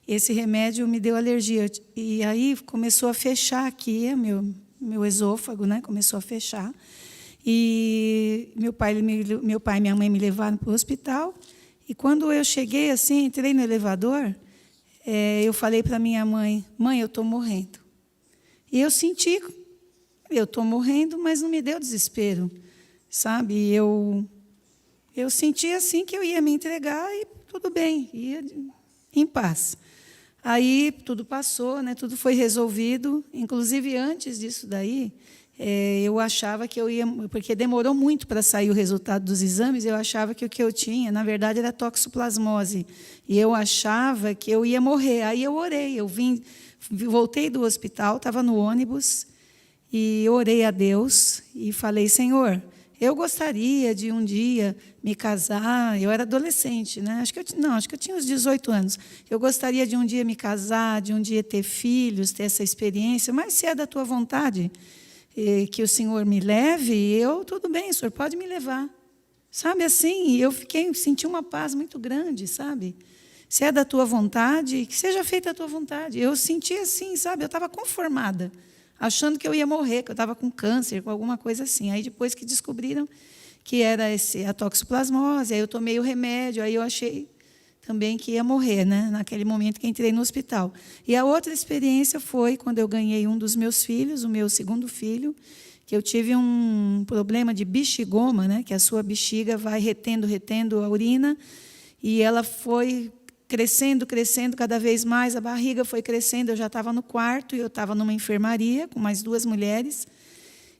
Esse remédio me deu alergia. E aí começou a fechar aqui, meu esôfago, né? Começou a fechar. E meu pai e minha mãe me levaram para o hospital. E quando eu cheguei, assim, entrei no elevador... eu falei para minha mãe, eu estou morrendo. E eu senti, eu estou morrendo, mas não me deu desespero, sabe? Eu senti assim que eu ia me entregar e tudo bem, ia em paz. Aí tudo passou, né? Tudo foi resolvido. Inclusive, antes disso daí, eu achava que eu ia... Porque demorou muito para sair o resultado dos exames, eu achava que o que eu tinha, na verdade, era toxoplasmose. E eu achava que eu ia morrer. Aí eu orei, voltei do hospital, estava no ônibus, e orei a Deus e falei, Senhor, eu gostaria de um dia me casar. Eu era adolescente, né? Acho que eu tinha uns 18 anos. Eu gostaria de um dia me casar, de um dia ter filhos, ter essa experiência, mas se é da tua vontade... que o Senhor me leve, tudo bem, o Senhor pode me levar. Sabe assim? Eu senti uma paz muito grande, sabe? Se é da tua vontade, que seja feita a tua vontade. Eu senti assim, sabe? Eu estava conformada. achando que eu ia morrer, que eu estava com câncer, com alguma coisa assim. Aí, depois que descobriram que era a toxoplasmose, aí eu tomei o remédio, aí eu achei também que ia morrer, né, naquele momento que entrei no hospital. E a outra experiência foi quando eu ganhei um dos meus filhos, o meu segundo filho, que eu tive um problema de bexigoma, né, que a sua bexiga vai retendo a urina, e ela foi crescendo cada vez mais, a barriga foi crescendo, eu já estava no quarto, e eu estava numa enfermaria com mais 2 mulheres,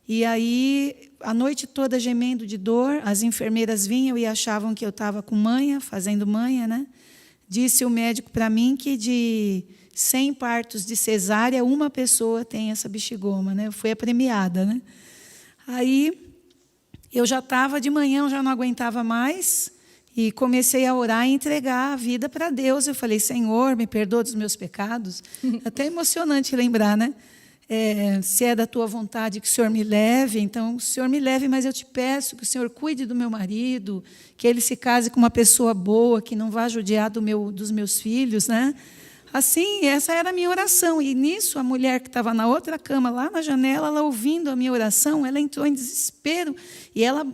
e aí, a noite toda gemendo de dor, as enfermeiras vinham e achavam que eu estava com manha, fazendo manha, né? Disse o médico para mim que de 100 partos de cesárea, 1 pessoa tem essa bexigoma, né? Eu fui a premiada, né? Aí, eu já estava de manhã, eu já não aguentava mais, e comecei a orar e entregar a vida para Deus. Eu falei, Senhor, me perdoa dos meus pecados. Até emocionante lembrar, né? Se é da tua vontade que o Senhor me leve, então o Senhor me leve, mas eu te peço que o Senhor cuide do meu marido, que ele se case com uma pessoa boa, que não vá judiar dos meus filhos, né? Assim, essa era a minha oração. E nisso, a mulher que estava na outra cama, lá na janela, ela ouvindo a minha oração, ela entrou em desespero e ela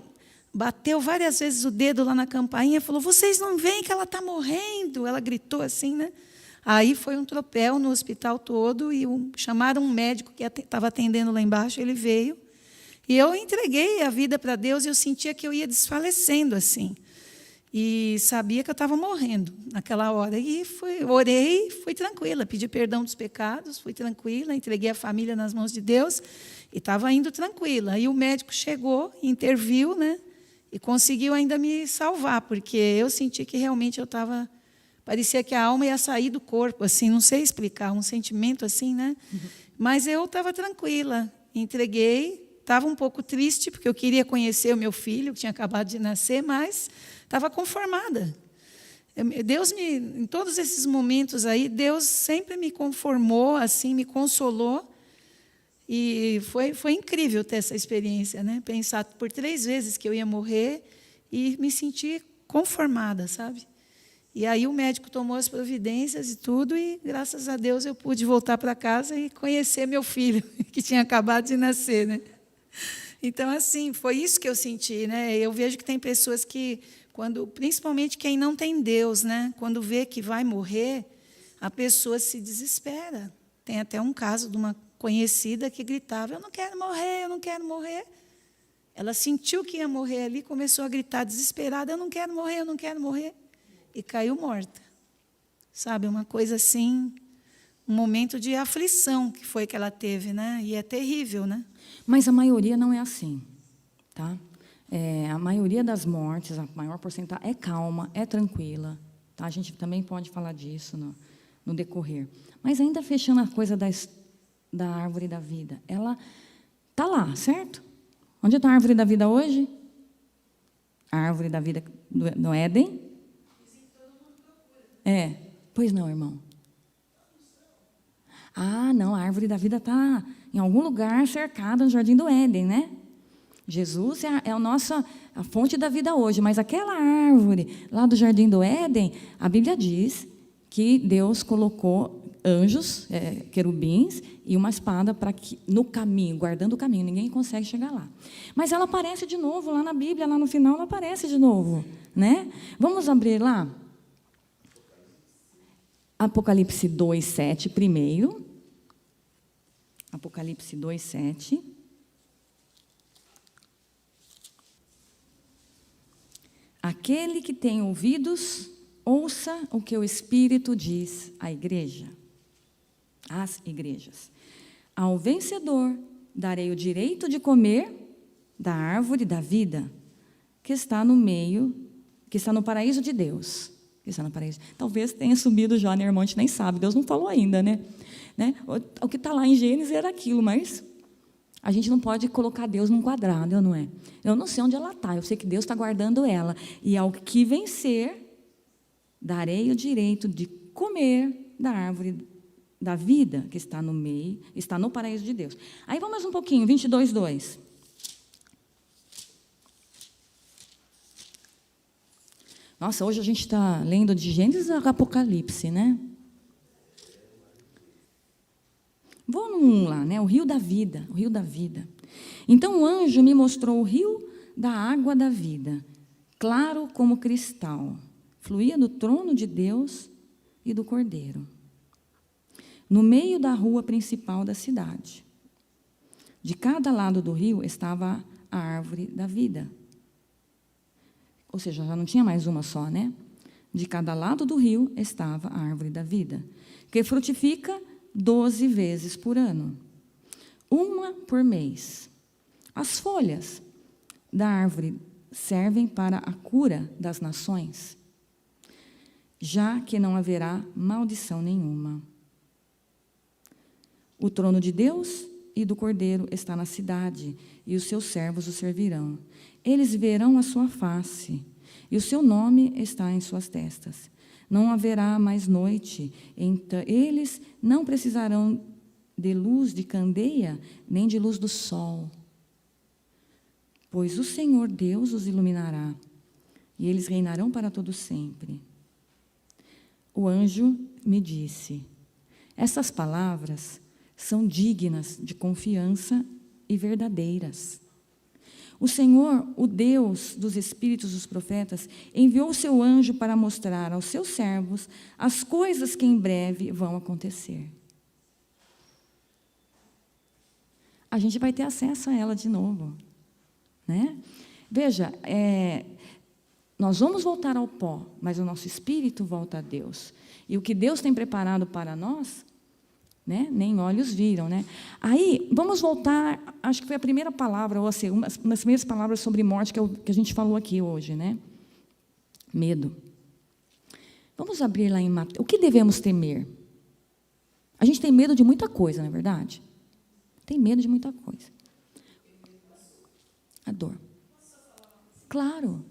bateu várias vezes o dedo lá na campainha e falou, vocês não veem que ela está morrendo? Ela gritou assim, né? Aí foi um tropel no hospital todo e chamaram um médico que estava atendendo lá embaixo, ele veio. E eu entreguei a vida para Deus e eu sentia que eu ia desfalecendo assim. E sabia que eu estava morrendo naquela hora. E orei, fui tranquila, pedi perdão dos pecados, fui tranquila, entreguei a família nas mãos de Deus e estava indo tranquila. Aí o médico chegou, interviu, né, e conseguiu ainda me salvar, porque eu senti que realmente eu estava... Parecia que a alma ia sair do corpo, assim, não sei explicar, um sentimento assim, né? Mas eu estava tranquila, entreguei, estava um pouco triste, porque eu queria conhecer o meu filho, que tinha acabado de nascer, mas estava conformada. Deus em todos esses momentos aí, Deus sempre me conformou, assim, me consolou, e foi incrível ter essa experiência, né? Pensar por 3 vezes que eu ia morrer e me sentir conformada, sabe? E aí o médico tomou as providências e tudo, e graças a Deus eu pude voltar para casa e conhecer meu filho, que tinha acabado de nascer, né? Então, assim, foi isso que eu senti, né? Eu vejo que tem pessoas que, principalmente quem não tem Deus, né? Quando vê que vai morrer, a pessoa se desespera. Tem até um caso de uma conhecida que gritava, eu não quero morrer, eu não quero morrer. Ela sentiu que ia morrer ali, começou a gritar desesperada, eu não quero morrer, eu não quero morrer. E caiu morta. Sabe, uma coisa assim, um momento de aflição que foi que ela teve, né? E é terrível, né? Mas a maioria não é assim, tá? A maioria das mortes, a maior porcentagem, é calma, é tranquila, tá? A gente também pode falar disso no decorrer. Mas ainda fechando a coisa da árvore da vida, ela está lá, certo? Onde está a árvore da vida hoje? A árvore da vida no Éden? Pois não, irmão. Ah, não, a árvore da vida está em algum lugar cercada no Jardim do Éden, né? Jesus é a fonte da vida hoje, mas aquela árvore lá do Jardim do Éden, a Bíblia diz que Deus colocou anjos, querubins, e uma espada no caminho, guardando o caminho, ninguém consegue chegar lá. Mas ela aparece de novo lá na Bíblia, lá no final ela aparece de novo, né? Vamos abrir lá? Apocalipse 2:7 primeiro. Apocalipse 2:7. Aquele que tem ouvidos, ouça o que o Espírito diz à igreja. Às igrejas. Ao vencedor darei o direito de comer da árvore da vida, que está no paraíso de Deus. Está no paraíso. Talvez tenha subido já, né, irmão? A gente nem sabe, Deus não falou ainda, né? O que está lá em Gênesis era aquilo, mas a gente não pode colocar Deus num quadrado, não é? Eu não sei onde ela está, eu sei que Deus está guardando ela. E ao que vencer, darei o direito de comer da árvore da vida, que está no meio, está no paraíso de Deus. Aí vamos mais um pouquinho, 22:2. Nossa, hoje a gente está lendo de Gênesis a Apocalipse, né? Vou no 1 lá, né? O rio da vida, o rio da vida. Então o anjo me mostrou o rio da água da vida, claro como cristal, fluía do trono de Deus e do Cordeiro, no meio da rua principal da cidade. De cada lado do rio estava a árvore da vida. Ou seja, já não tinha mais uma só, né? De cada lado do rio estava a árvore da vida, que frutifica 12 vezes por ano, uma por mês. As folhas da árvore servem para a cura das nações, já que não haverá maldição nenhuma. O trono de Deus e do Cordeiro está na cidade, e os seus servos o servirão. Eles verão a sua face, e o seu nome está em suas testas. Não haverá mais noite, então eles não precisarão de luz de candeia, nem de luz do sol, pois o Senhor Deus os iluminará, e eles reinarão para todo sempre. O anjo me disse: essas palavras são dignas de confiança e verdadeiras. O Senhor, o Deus dos espíritos dos profetas, enviou o seu anjo para mostrar aos seus servos as coisas que em breve vão acontecer. A gente vai ter acesso a ela de novo, né? Veja, nós vamos voltar ao pó, mas o nosso espírito volta a Deus. E o que Deus tem preparado para nós, né, nem olhos viram, né? Aí, vamos voltar, acho que foi a primeira palavra, ou assim, uma das primeiras palavras sobre morte que a gente falou aqui hoje, né? Medo. Vamos abrir lá em Mateus. O que devemos temer? A gente tem medo de muita coisa, não é verdade? Tem medo de muita coisa. A dor. Claro.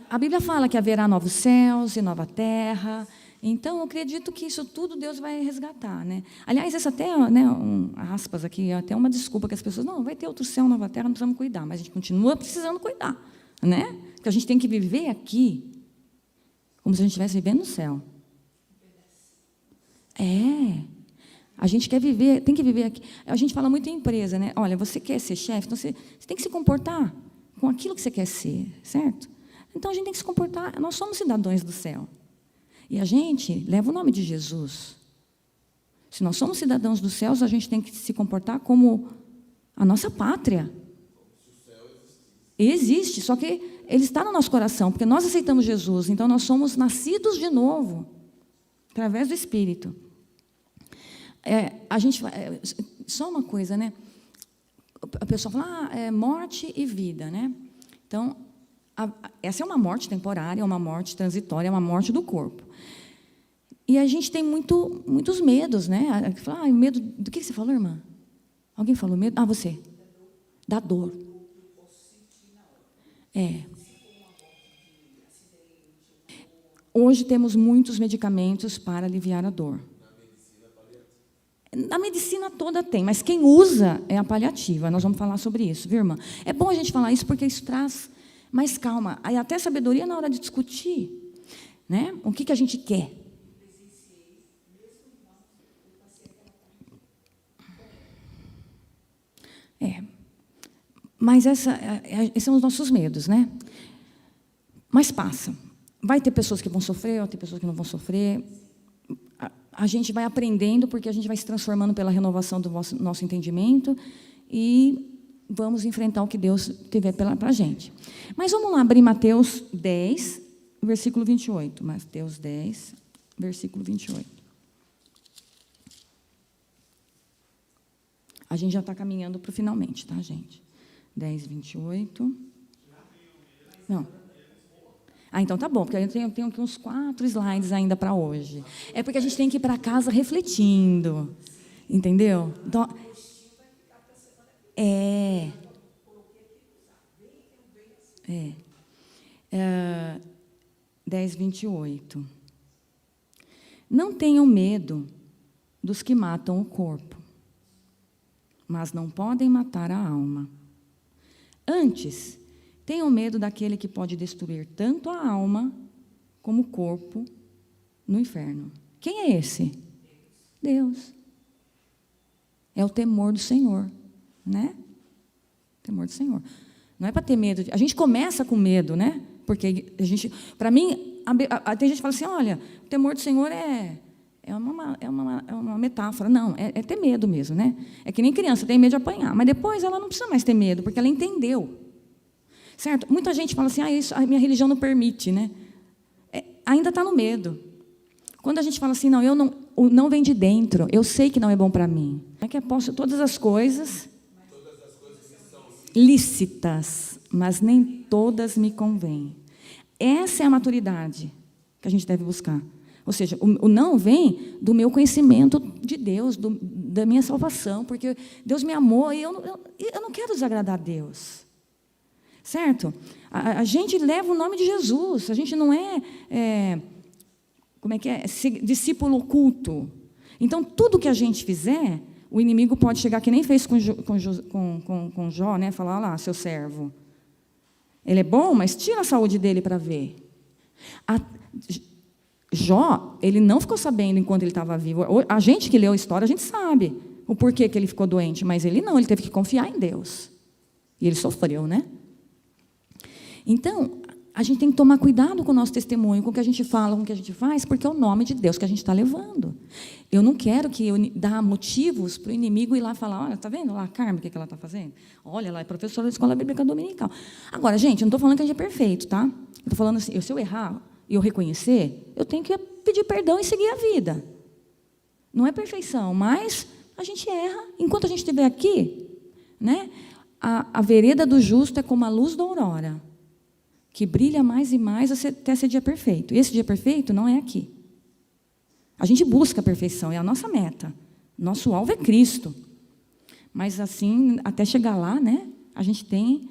A Bíblia fala que haverá novos céus e nova terra. Então, eu acredito que isso tudo Deus vai resgatar, né? Aliás, essa até, né, aspas aqui, até uma desculpa que as pessoas, não, vai ter outro céu, nova terra, não precisamos cuidar, mas a gente continua precisando cuidar, né? Porque a gente tem que viver aqui como se a gente estivesse vivendo no céu. A gente quer viver, tem que viver aqui. A gente fala muito em empresa, né? Olha, você quer ser chefe, então você tem que se comportar com aquilo que você quer ser, certo? Então, a gente tem que se comportar, nós somos cidadãos do céu. E a gente leva o nome de Jesus. Se nós somos cidadãos dos céus, a gente tem que se comportar como a nossa pátria. Existe, só que ele está no nosso coração, porque nós aceitamos Jesus, então nós somos nascidos de novo, através do Espírito. Só uma coisa, né? A pessoa fala, morte e vida, né? Então, essa é uma morte temporária, é uma morte transitória, é uma morte do corpo. E a gente tem muitos medos, né? Medo do que você falou, irmã? Alguém falou medo? Você. Da dor. Hoje temos muitos medicamentos para aliviar a dor. Na medicina toda tem, mas quem usa é a paliativa. Nós vamos falar sobre isso, viu, irmã? É bom a gente falar isso porque isso traz mais calma. Aí até sabedoria na hora de discutir, né? O que a gente quer. Mas esses são os nossos medos, né? Mas passa. Vai ter pessoas que vão sofrer, vai ter pessoas que não vão sofrer. A gente vai aprendendo, porque a gente vai se transformando pela renovação do nosso entendimento e vamos enfrentar o que Deus tiver para a gente. Mas vamos lá abrir Mateus 10, versículo 28. Mateus 10, versículo 28. A gente já está caminhando para o finalmente, tá, gente? 10, 28. Não. Então tá bom, porque eu tenho aqui uns 4 slides ainda para hoje. É porque a gente tem que ir para casa refletindo. Entendeu? Então, 10, 28. Não tenham medo dos que matam o corpo, mas não podem matar a alma. Antes, Tenham medo daquele que pode destruir tanto a alma como o corpo no inferno. Quem é esse? Deus. É o temor do Senhor, né? Temor do Senhor. Não é para ter medo. A gente começa com medo, né? Porque a gente, para mim, tem gente que fala assim, olha, o temor do Senhor é uma metáfora. Não, é ter medo mesmo, né? É que nem criança, tem medo de apanhar. Mas depois ela não precisa mais ter medo, porque ela entendeu. Certo? Muita gente fala assim, isso a minha religião não permite, né? Ainda está no medo. Quando a gente fala assim, não vem de dentro, eu sei que não é bom para mim. É que eu posso todas as coisas lícitas, mas nem todas me convêm. Essa é a maturidade que a gente deve buscar. Ou seja, o não vem do meu conhecimento de Deus, da minha salvação, porque Deus me amou e eu não quero desagradar a Deus. Certo? A gente leva o nome de Jesus, a gente não é discípulo oculto. Então, tudo que a gente fizer, o inimigo pode chegar, que nem fez com Jó, né? Falar, olha lá, seu servo. Ele é bom, mas tira a saúde dele para ver. Jó, ele não ficou sabendo enquanto ele estava vivo. A gente que leu a história, a gente sabe o porquê que ele ficou doente, mas ele não, ele teve que confiar em Deus. E ele sofreu, né? Então, a gente tem que tomar cuidado com o nosso testemunho, com o que a gente fala, com o que a gente faz, porque é o nome de Deus que a gente está levando. Eu não quero dar motivos para o inimigo ir lá falar, olha, está vendo lá a Carmen, o que ela está fazendo? Olha, ela é professora da Escola Bíblica Dominical. Agora, gente, eu não estou falando que a gente é perfeito, tá? Eu estou falando assim, se eu errar e eu reconhecer, eu tenho que pedir perdão e seguir a vida. Não é perfeição, mas a gente erra. Enquanto a gente estiver aqui, né, a vereda do justo é como a luz da aurora, que brilha mais e mais até ser dia perfeito. E esse dia perfeito não é aqui. A gente busca a perfeição, é a nossa meta. Nosso alvo é Cristo. Mas assim, até chegar lá, né, a gente tem...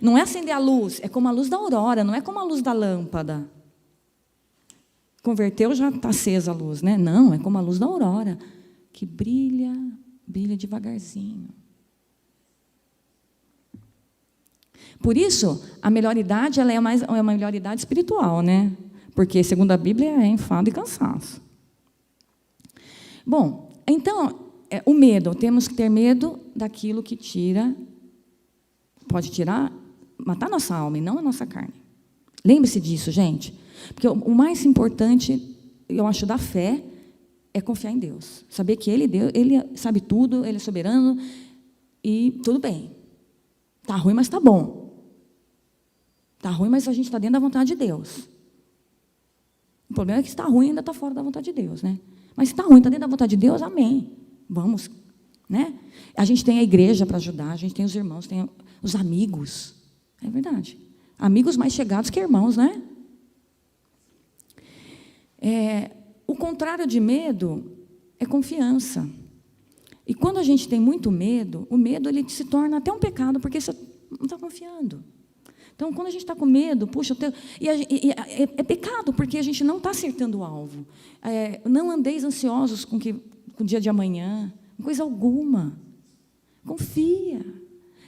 Não é acender a luz, é como a luz da aurora, não é como a luz da lâmpada. Converteu, já está acesa a luz, né? Não, é como a luz da aurora, que brilha devagarzinho. Por isso, a melhor idade ela é uma melhor idade espiritual, né? Porque, segundo a Bíblia, é enfado e cansaço. Bom, então, o medo. Temos que ter medo daquilo que pode matar nossa alma e não a nossa carne. Lembre-se disso, gente. Porque o mais importante, eu acho, da fé, é confiar em Deus. Saber que Ele sabe tudo, Ele é soberano e tudo bem. Está ruim, mas está bom. Está ruim, mas a gente está dentro da vontade de Deus. O problema é que se está ruim, ainda está fora da vontade de Deus, né? Mas se está ruim, está dentro da vontade de Deus, amém. Vamos, né? A gente tem a igreja para ajudar, a gente tem os irmãos, tem os amigos. É verdade. Amigos mais chegados que irmãos, né? O contrário de medo é confiança. E quando a gente tem muito medo, o medo ele se torna até um pecado, porque você não está confiando. Então, quando a gente está com medo, puxa, é pecado, porque a gente não está acertando o alvo. Não andeis ansiosos com o dia de amanhã, coisa alguma. Confia.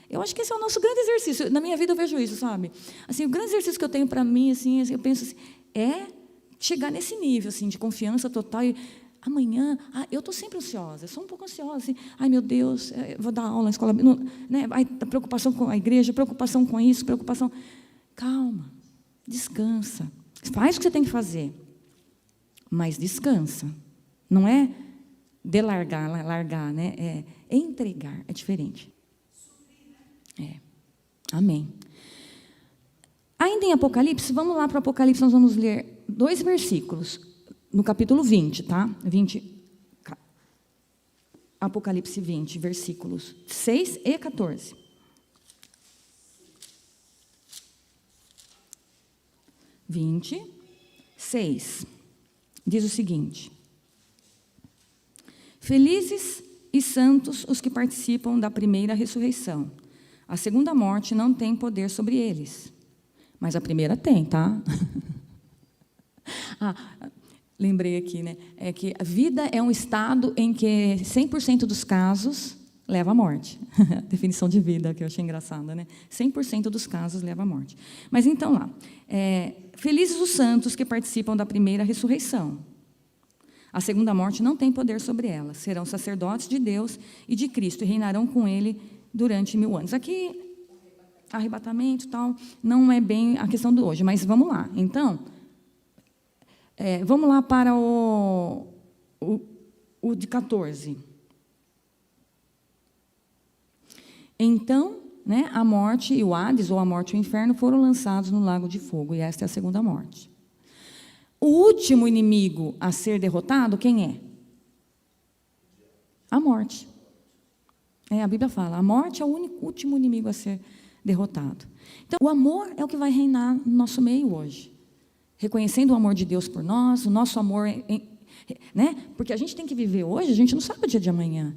Eu acho que esse é o nosso grande exercício. Na minha vida eu vejo isso, sabe? Assim, o grande exercício que eu tenho para mim, assim, eu penso assim, é chegar nesse nível assim, de confiança total. E amanhã, eu estou sempre ansiosa, eu sou um pouco ansiosa. Assim, ai, meu Deus, vou dar aula na escola, né? Preocupação com a igreja, preocupação com isso, preocupação. Calma, descansa. Faz o que você tem que fazer, mas descansa. Não é largar, né? É entregar, é diferente. Amém. Ainda em Apocalipse, vamos lá para o Apocalipse, nós vamos ler 2 versículos, no capítulo 20, tá? 20, Apocalipse 20, versículos 6 e 14. Vinte, 6, diz o seguinte: Felizes e santos os que participam da primeira ressurreição. A segunda morte não tem poder sobre eles, mas a primeira tem, tá? Lembrei aqui, né? É que a vida é um estado em que 100% dos casos leva à morte. Definição de vida, que eu achei engraçada, né? 100% dos casos leva à morte. Mas então lá, felizes os santos que participam da primeira ressurreição. A segunda morte não tem poder sobre ela. Serão sacerdotes de Deus e de Cristo e reinarão com Ele durante 1000 anos. Aqui, arrebatamento, tal, não é bem a questão de hoje, mas vamos lá. Então, vamos lá para o de 14. Então, né, a morte e o Hades, ou a morte e o inferno, foram lançados no lago de fogo, e esta é a segunda morte. O último inimigo a ser derrotado, quem é? A morte. A Bíblia fala, a morte é o último inimigo a ser derrotado. Então, o amor é o que vai reinar no nosso meio hoje. Reconhecendo o amor de Deus por nós, o nosso amor, né? Porque a gente tem que viver hoje, a gente não sabe o dia de amanhã.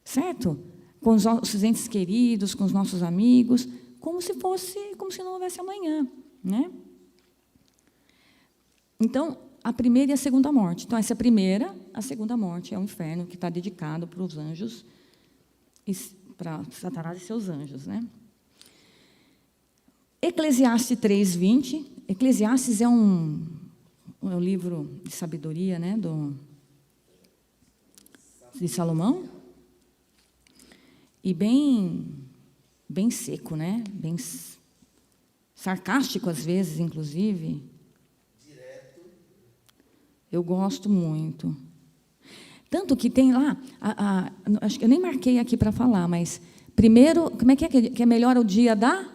Certo? Com os nossos entes queridos, com os nossos amigos, como se não houvesse amanhã, né? Então, a primeira e a segunda morte. Então, essa é a primeira, a segunda morte é o inferno, que está dedicado para os anjos, para Satanás e seus anjos, né? Eclesiastes 3:20. Eclesiastes é um livro de sabedoria, né, de Salomão, e bem seco, né? Bem sarcástico às vezes, inclusive. Eu gosto muito. Tanto que tem lá, acho que eu nem marquei aqui para falar, mas primeiro, como é que é melhor o dia da?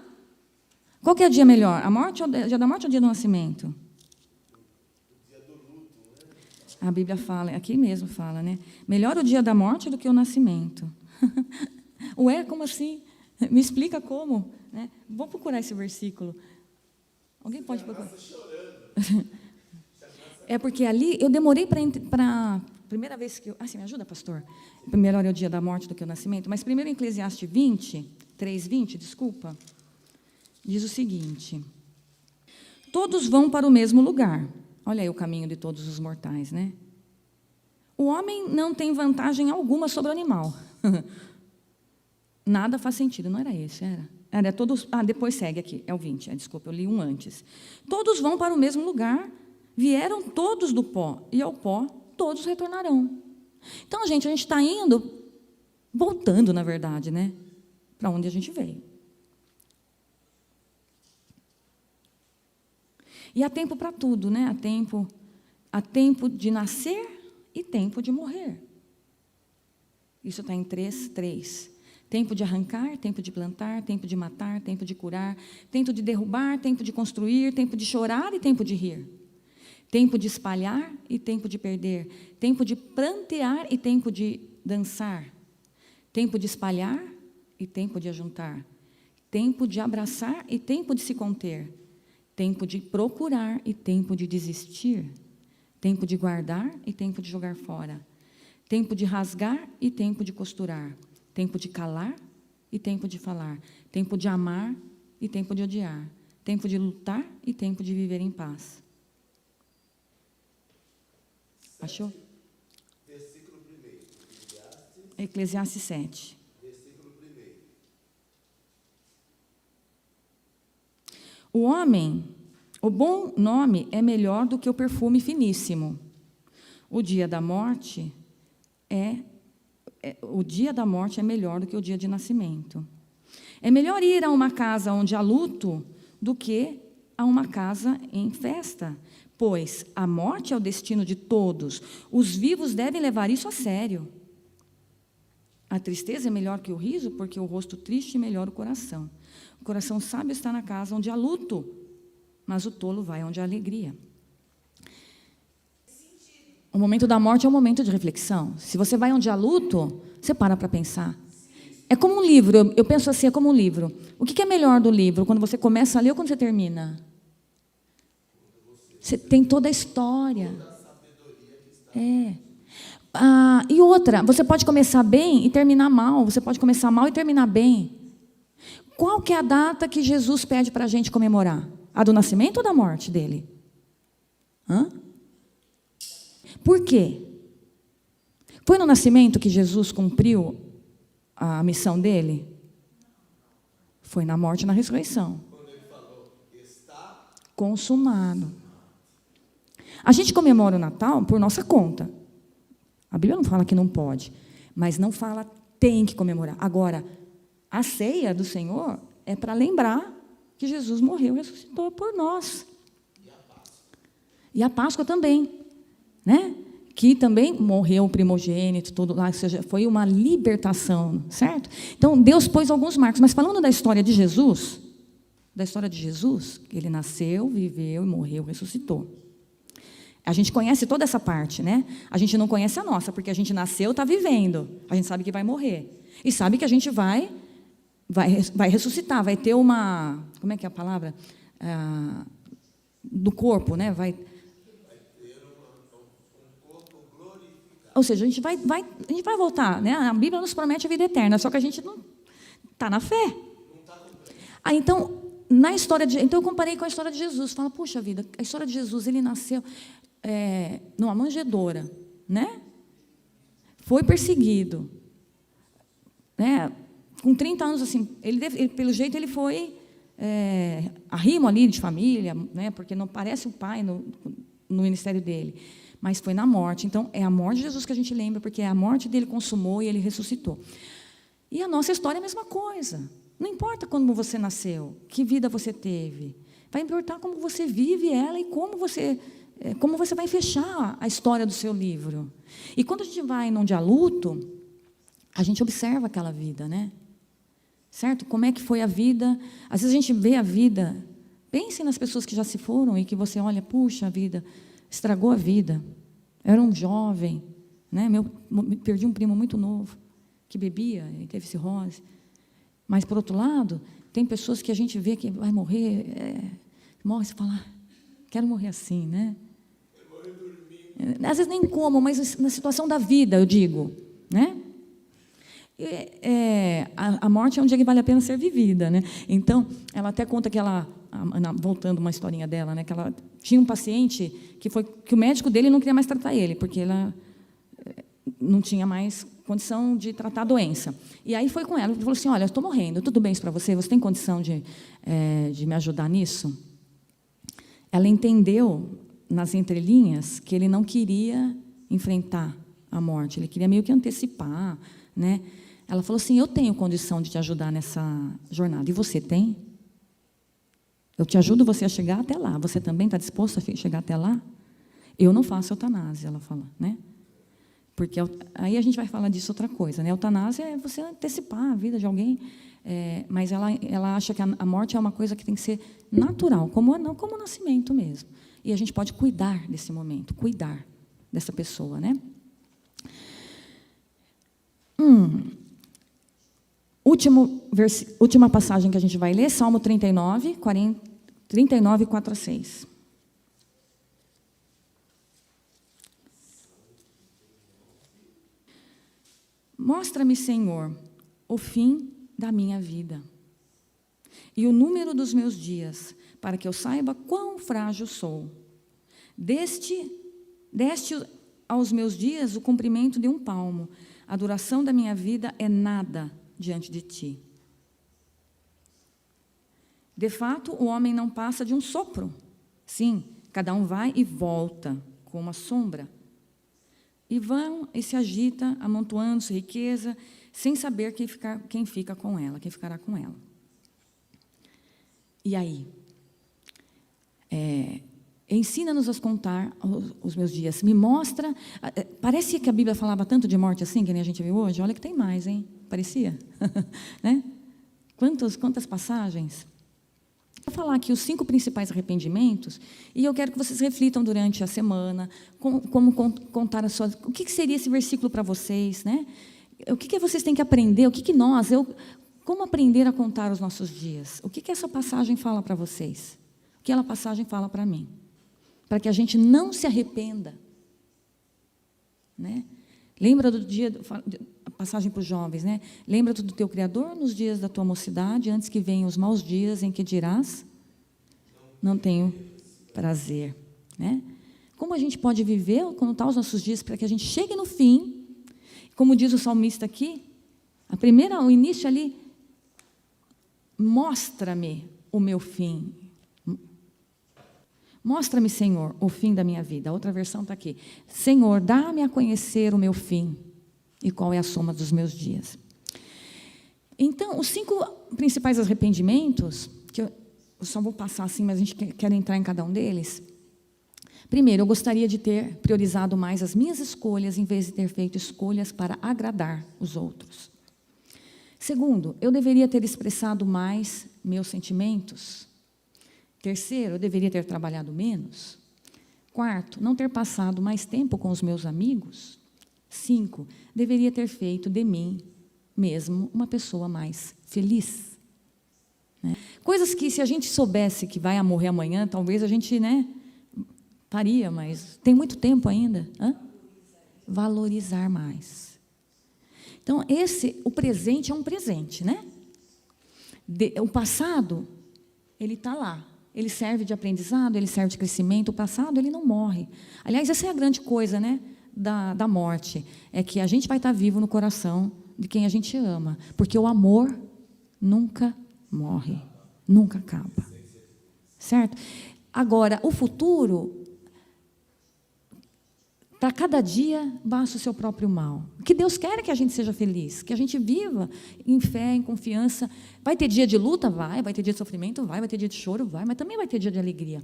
Qual que é o dia melhor? O dia da morte ou o dia do nascimento? O dia do luto, né? A Bíblia fala, aqui mesmo fala, né? Melhor o dia da morte do que o nascimento. Ué, como assim? Me explica como, né? Vou procurar esse versículo. Alguém pode procurar? É porque ali eu demorei para primeira vez que me ajuda, pastor? Melhor é o dia da morte do que o nascimento, mas primeiro em Eclesiastes 3:20, desculpa, diz o seguinte: todos vão para o mesmo lugar. Olha aí o caminho de todos os mortais, né? O homem não tem vantagem alguma sobre o animal. Nada faz sentido, não era esse, era? Era todos. Depois segue aqui, é o 20, desculpa, eu li um antes. Todos vão para o mesmo lugar, vieram todos do pó, e ao pó todos retornarão. Então, gente, a gente está voltando, na verdade, né? Para onde a gente veio. E há tempo para tudo, né? Há tempo de nascer e tempo de morrer. Isso está em 3:3. Tempo de arrancar, tempo de plantar, tempo de matar, tempo de curar, tempo de derrubar, tempo de construir, tempo de chorar e tempo de rir. Tempo de espalhar e tempo de perder. Tempo de prantear e tempo de dançar. Tempo de espalhar e tempo de ajuntar. Tempo de abraçar e tempo de se conter. Tempo de procurar e tempo de desistir. Tempo de guardar e tempo de jogar fora. Tempo de rasgar e tempo de costurar. Tempo de calar e tempo de falar. Tempo de amar e tempo de odiar. Tempo de lutar e tempo de viver em paz. Achou? Versículo 1. Eclesiastes 7. Versículo 1. O homem, o bom nome é melhor do que o perfume finíssimo. O dia da morte é melhor do que o dia de nascimento. É melhor ir a uma casa onde há luto do que a uma casa em festa, pois a morte é o destino de todos. Os vivos devem levar isso a sério. A tristeza é melhor que o riso, porque o rosto triste melhora o coração. O coração sábio está na casa onde há luto, mas o tolo vai onde há alegria. O momento da morte é um momento de reflexão. Se você vai onde há luto, você para pensar. É como um livro, eu penso assim, é como um livro. O que é melhor do livro? Quando você começa a ler ou quando você termina? Você tem toda a história. E outra, você pode começar bem e terminar mal. Você pode começar mal e terminar bem. Qual que é a data que Jesus pede para a gente comemorar? A do nascimento ou da morte dele? Por quê? Foi no nascimento que Jesus cumpriu a missão dele? Foi na morte e na ressurreição. Quando ele falou, está consumado. A gente comemora o Natal por nossa conta. A Bíblia não fala que não pode, mas não fala tem que comemorar. Agora, a ceia do Senhor é para lembrar que Jesus morreu e ressuscitou por nós. E a Páscoa também, né? Que também morreu o primogênito, tudo lá, ou seja, foi uma libertação, certo? Então, Deus pôs alguns marcos, mas falando da história de Jesus, ele nasceu, viveu, morreu, ressuscitou. A gente conhece toda essa parte, né? A gente não conhece a nossa, porque a gente nasceu, está vivendo, a gente sabe que vai morrer, e sabe que a gente vai ressuscitar, vai ter uma, como é que é a palavra? Do corpo, né? Ou seja, a gente vai voltar, né? A Bíblia nos promete a vida eterna, só que a gente não está na fé. Então, então eu comparei com a história de Jesus. Fala, puxa vida, a história de Jesus, ele nasceu numa manjedoura, né? Foi perseguido, né? Com 30 anos, assim, pelo jeito ele foi arrimo ali de família, né? Porque não parece o pai no ministério dele. Mas foi na morte. Então, é a morte de Jesus que a gente lembra, porque a morte dele consumou e ele ressuscitou. E a nossa história é a mesma coisa. Não importa como você nasceu, que vida você teve. Vai importar como você vive ela e como você vai fechar a história do seu livro. E quando a gente vai num dia luto, a gente observa aquela vida, né? Certo? Como é que foi a vida? Às vezes a gente vê a vida. Pense nas pessoas que já se foram e que você olha, puxa, a vida estragou a vida. Era um jovem, né? Perdi um primo muito novo, que bebia e teve cirrose. Mas, por outro lado, tem pessoas que a gente vê que vai morrer, morre, você fala, quero morrer assim, né? Às vezes nem como, mas na situação da vida, eu digo, né? A morte é um dia que vale a pena ser vivida, né? Então, ela até conta que voltando uma historinha dela, né, que ela tinha um paciente que o médico dele não queria mais tratar ele, porque ela não tinha mais condição de tratar a doença. E aí foi com ela, ele falou assim, olha, eu estou morrendo, tudo bem isso para você? Você tem condição de me ajudar nisso? Ela entendeu, nas entrelinhas, que ele não queria enfrentar a morte, ele queria meio que antecipar, né? Ela falou assim, eu tenho condição de te ajudar nessa jornada, e você tem? Eu te ajudo você a chegar até lá. Você também está disposto a chegar até lá? Eu não faço eutanásia, ela fala, né? Porque aí a gente vai falar disso outra coisa, né? Eutanásia é você antecipar a vida de alguém, mas ela acha que a morte é uma coisa que tem que ser natural, como o nascimento mesmo. E a gente pode cuidar desse momento, cuidar dessa pessoa, né? Última passagem que a gente vai ler, Salmo 39, 4 a 6. Mostra-me, Senhor, o fim da minha vida e o número dos meus dias, para que eu saiba quão frágil sou. Deste aos meus dias o comprimento de um palmo, a duração da minha vida é nada diante de ti. De fato, o homem não passa de um sopro. Sim, cada um vai e volta, como uma sombra. E vão e se agita, amontoando-se riqueza, sem saber quem fica com ela, quem ficará com ela. E aí? Ensina-nos a contar os meus dias. Me mostra. Parece que a Bíblia falava tanto de morte assim, que nem a gente viu hoje. Olha que tem mais, hein? Parecia. Né? Quantas passagens? Vou falar aqui os 5 principais arrependimentos, e eu quero que vocês reflitam durante a semana, como contar o que seria esse versículo para vocês, né? O que vocês têm que aprender, como aprender a contar os nossos dias? O que essa passagem fala para vocês? O que ela passagem fala para mim? Para que a gente não se arrependa. Né? Lembra do dia, a passagem para os jovens, né? Lembra-te do teu Criador nos dias da tua mocidade, antes que venham os maus dias em que dirás, não tenho prazer. Né? Como a gente pode viver, quando estão os nossos dias, para que a gente chegue no fim, como diz o salmista aqui, O início ali, mostra-me o meu fim. Mostra-me, Senhor, o fim da minha vida. A outra versão está aqui. Senhor, dá-me a conhecer o meu fim e qual é a soma dos meus dias. Então, os 5 principais arrependimentos, que eu só vou passar assim, mas a gente quer entrar em cada um deles. Primeiro, eu gostaria de ter priorizado mais as minhas escolhas, em vez de ter feito escolhas para agradar os outros. Segundo, eu deveria ter expressado mais meus sentimentos. Terceiro, eu deveria ter trabalhado menos. Quarto, não ter passado mais tempo com os meus amigos. 5, deveria ter feito de mim mesmo uma pessoa mais feliz. Né? Coisas que, se a gente soubesse que vai morrer amanhã, talvez a gente, faria, mas tem muito tempo ainda. Valorizar mais. Então, o presente é um presente, né? O passado, ele está lá. Ele serve de aprendizado, ele serve de crescimento. O passado, ele não morre. Aliás, essa é a grande coisa, né, da morte. É que a gente vai estar vivo no coração de quem a gente ama. Porque o amor nunca morre, nunca acaba. Certo? Agora, o futuro, para cada dia, basta o seu próprio mal. O que Deus quer é que a gente seja feliz, que a gente viva em fé, em confiança. Vai ter dia de luta? Vai ter dia de sofrimento? Vai ter dia de choro? Mas também vai ter dia de alegria.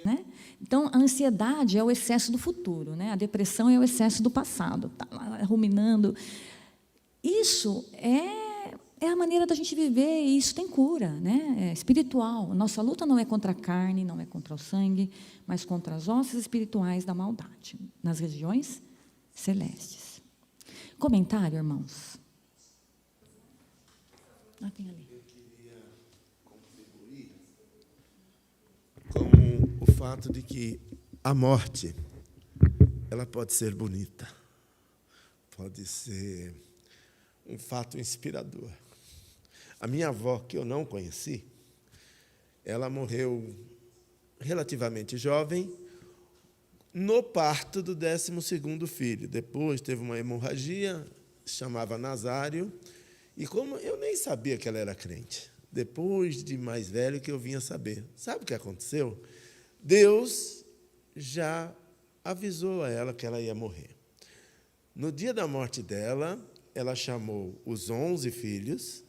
Né? Então, a ansiedade é o excesso do futuro, né? A depressão é o excesso do passado. Está lá ruminando. Isso é a maneira da gente viver, e isso tem cura, né? É espiritual. Nossa luta não é contra a carne, não é contra o sangue, mas contra as hostes espirituais da maldade, nas regiões celestes. Comentário, irmãos? Tem ali. Eu queria contribuir com o fato de que a morte, ela pode ser bonita, pode ser um fato inspirador. A minha avó, que eu não conheci, ela morreu relativamente jovem, no parto do 12º filho. Depois teve uma hemorragia, se chamava Nazário, e como eu nem sabia que ela era crente, depois de mais velho que eu vinha saber. Sabe o que aconteceu? Deus já avisou a ela que ela ia morrer. No dia da morte dela, ela chamou os 11 filhos,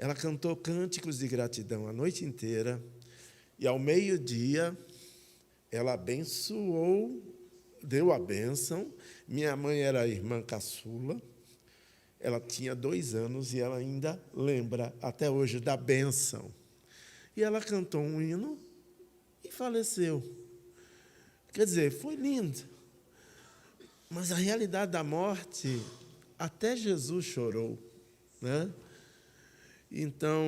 ela cantou cânticos de gratidão a noite inteira, e ao meio-dia, ela abençoou, deu a bênção. Minha mãe era a irmã caçula, ela tinha 2 anos e ela ainda lembra até hoje da bênção. E ela cantou um hino e faleceu. Quer dizer, foi lindo. Mas a realidade da morte, até Jesus chorou, né? Então,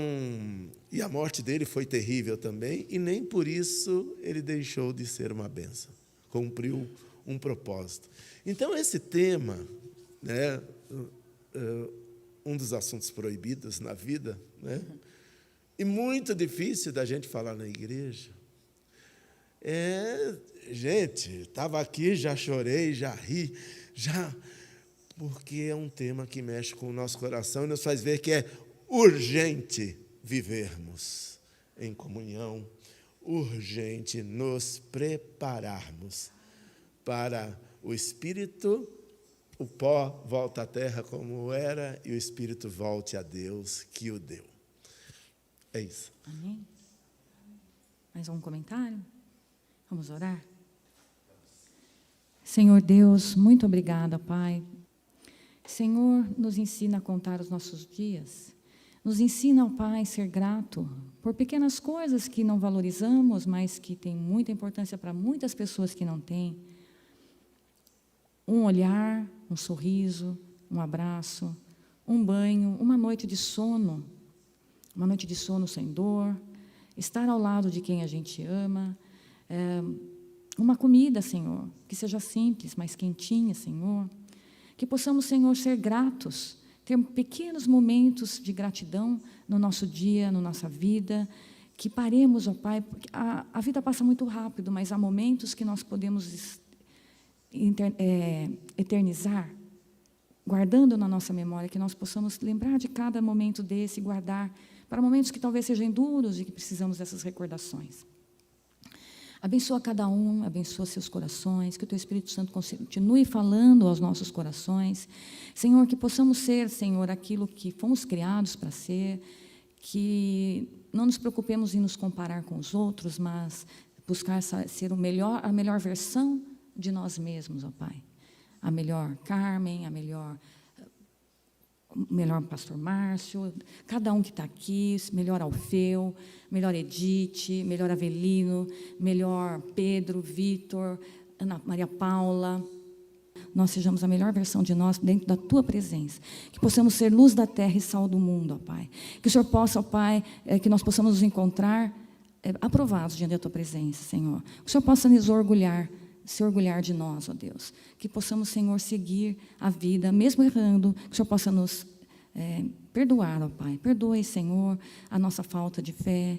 e a morte dele foi terrível também, e nem por isso ele deixou de ser uma bênção, cumpriu um propósito. Então, esse tema, né, um dos assuntos proibidos na vida, né, e muito difícil da gente falar na igreja, gente, estava aqui, já chorei, já ri, porque é um tema que mexe com o nosso coração e nos faz ver que é urgente vivermos em comunhão, urgente nos prepararmos para o Espírito, o pó volta à terra como era e o Espírito volte a Deus que o deu. É isso. Amém? Mais um comentário? Vamos orar? Senhor Deus, muito obrigada, Pai. Senhor, nos ensina a contar os nossos dias. Nos ensina, ó Pai, a ser grato por pequenas coisas que não valorizamos, mas que têm muita importância para muitas pessoas que não têm. Um olhar, um sorriso, um abraço, um banho, uma noite de sono sem dor, estar ao lado de quem a gente ama, uma comida, Senhor, que seja simples, mas quentinha, Senhor. Que possamos, Senhor, ser gratos, ter pequenos momentos de gratidão no nosso dia, na nossa vida, que paremos, ó Pai, porque a vida passa muito rápido, mas há momentos que nós podemos eternizar guardando na nossa memória, que nós possamos lembrar de cada momento desse, guardar para momentos que talvez sejam duros e que precisamos dessas recordações. Abençoa cada um, abençoa seus corações, que o Teu Espírito Santo continue falando aos nossos corações. Senhor, que possamos ser, Senhor, aquilo que fomos criados para ser, que não nos preocupemos em nos comparar com os outros, mas buscar ser a melhor versão de nós mesmos, ó Pai. A melhor Carmen, o melhor pastor Márcio, cada um que está aqui, melhor Alfeu, melhor Edith, melhor Avelino, melhor Pedro, Vitor, Ana Maria Paula. Nós sejamos a melhor versão de nós dentro da Tua presença. Que possamos ser luz da terra e sal do mundo, ó Pai. Que o Senhor possa, ó Pai, que nós possamos nos encontrar aprovados diante da Tua presença, Senhor. Que o Senhor possa nos se orgulhar de nós, ó Deus. Que possamos, Senhor, seguir a vida, mesmo errando, que o Senhor possa nos perdoar, ó Pai. Perdoe, Senhor, a nossa falta de fé,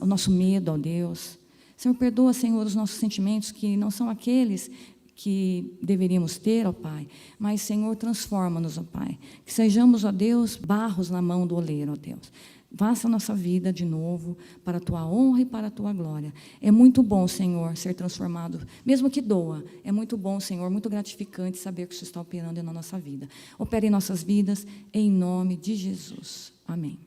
o nosso medo, ó Deus. Senhor, perdoa, Senhor, os nossos sentimentos que não são aqueles que deveríamos ter, ó Pai. Mas, Senhor, transforma-nos, ó Pai. Que sejamos, ó Deus, barros na mão do oleiro, ó Deus. Faça a nossa vida de novo para a Tua honra e para a Tua glória. É muito bom, Senhor, ser transformado, mesmo que doa. É muito bom, Senhor, muito gratificante saber que o Senhor está operando na nossa vida. Opere em nossas vidas, em nome de Jesus. Amém.